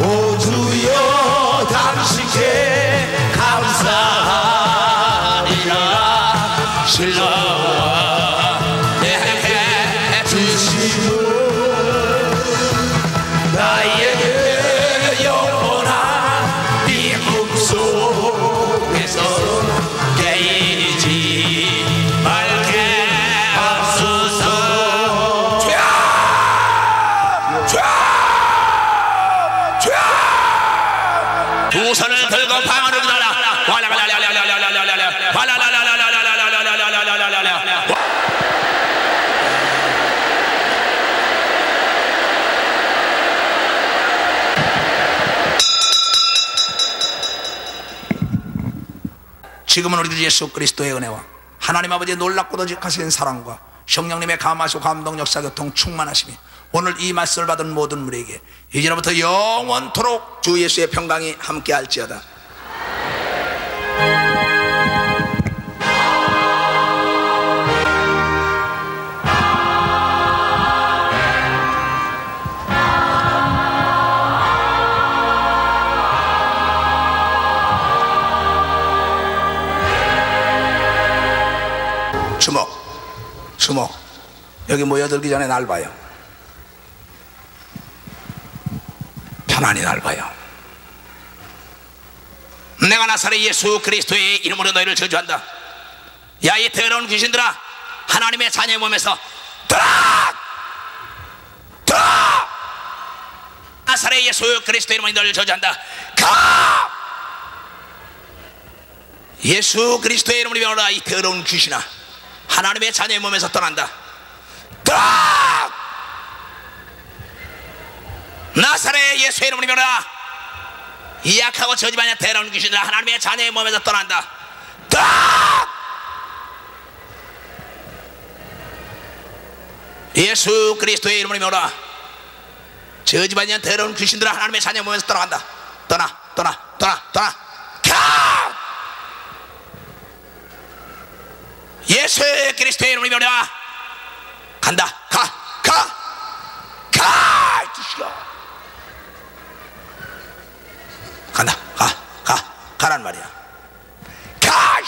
오 주여 당신께 감사하리라. 실로와 내게 주심은 나에게 영원한 미움 속에서 깨이지 말게 하소서. 두 손을 들고 방언을 들어라. 지금은 우리 주 예수 그리스도의 은혜와 하나님 아버지의 놀랍고도 직하신 사랑과 성령님의 감화시고 감동 역사 교통 충만하심이 오늘 이 말씀을 받은 모든 우리에게 이제로부터 영원토록 주 예수의 평강이 함께할지어다. 주목. 여기 모여들기 전에 날 봐요. 편안히 날 봐요. 내가 나사렛 예수 그리스도의 이름으로 너희를 저주한다. 야, 이 더러운 귀신들아, 하나님의 자녀의 몸에서 들어! 나사렛 예수 그리스도의 이름으로 너희를 저주한다. 가! 예수 그리스도의 이름으로 명하노라. 이 더러운 귀신아, 하나님의 자녀의 몸에서 떠난다. 들어! 나사렛 예수의 이름으로 명하노라. 이 약하고 저지반야 더러운 귀신들아, 하나님의 자녀의 몸에서 떠난다. 들어! 예수 그리스도의 이름으로 명하노라. 저 집안이한 더러운 귀신들아 하나님의 자녀 보면서 떠나간다. 떠나 가! 예수 그리스도의 이름으로 명하노라. 간다. 가! 이 주시오. 간다. 가란 말이야. 가!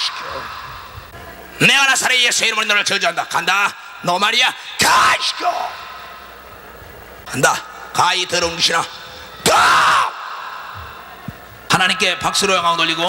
내가 나사렛 예수의 이름으로 너를 저주한다. 간다. 너 말이야. 가! 간다. 가, 이 더러운 귀신아. 가! 하나님께 박수로 영광 돌리고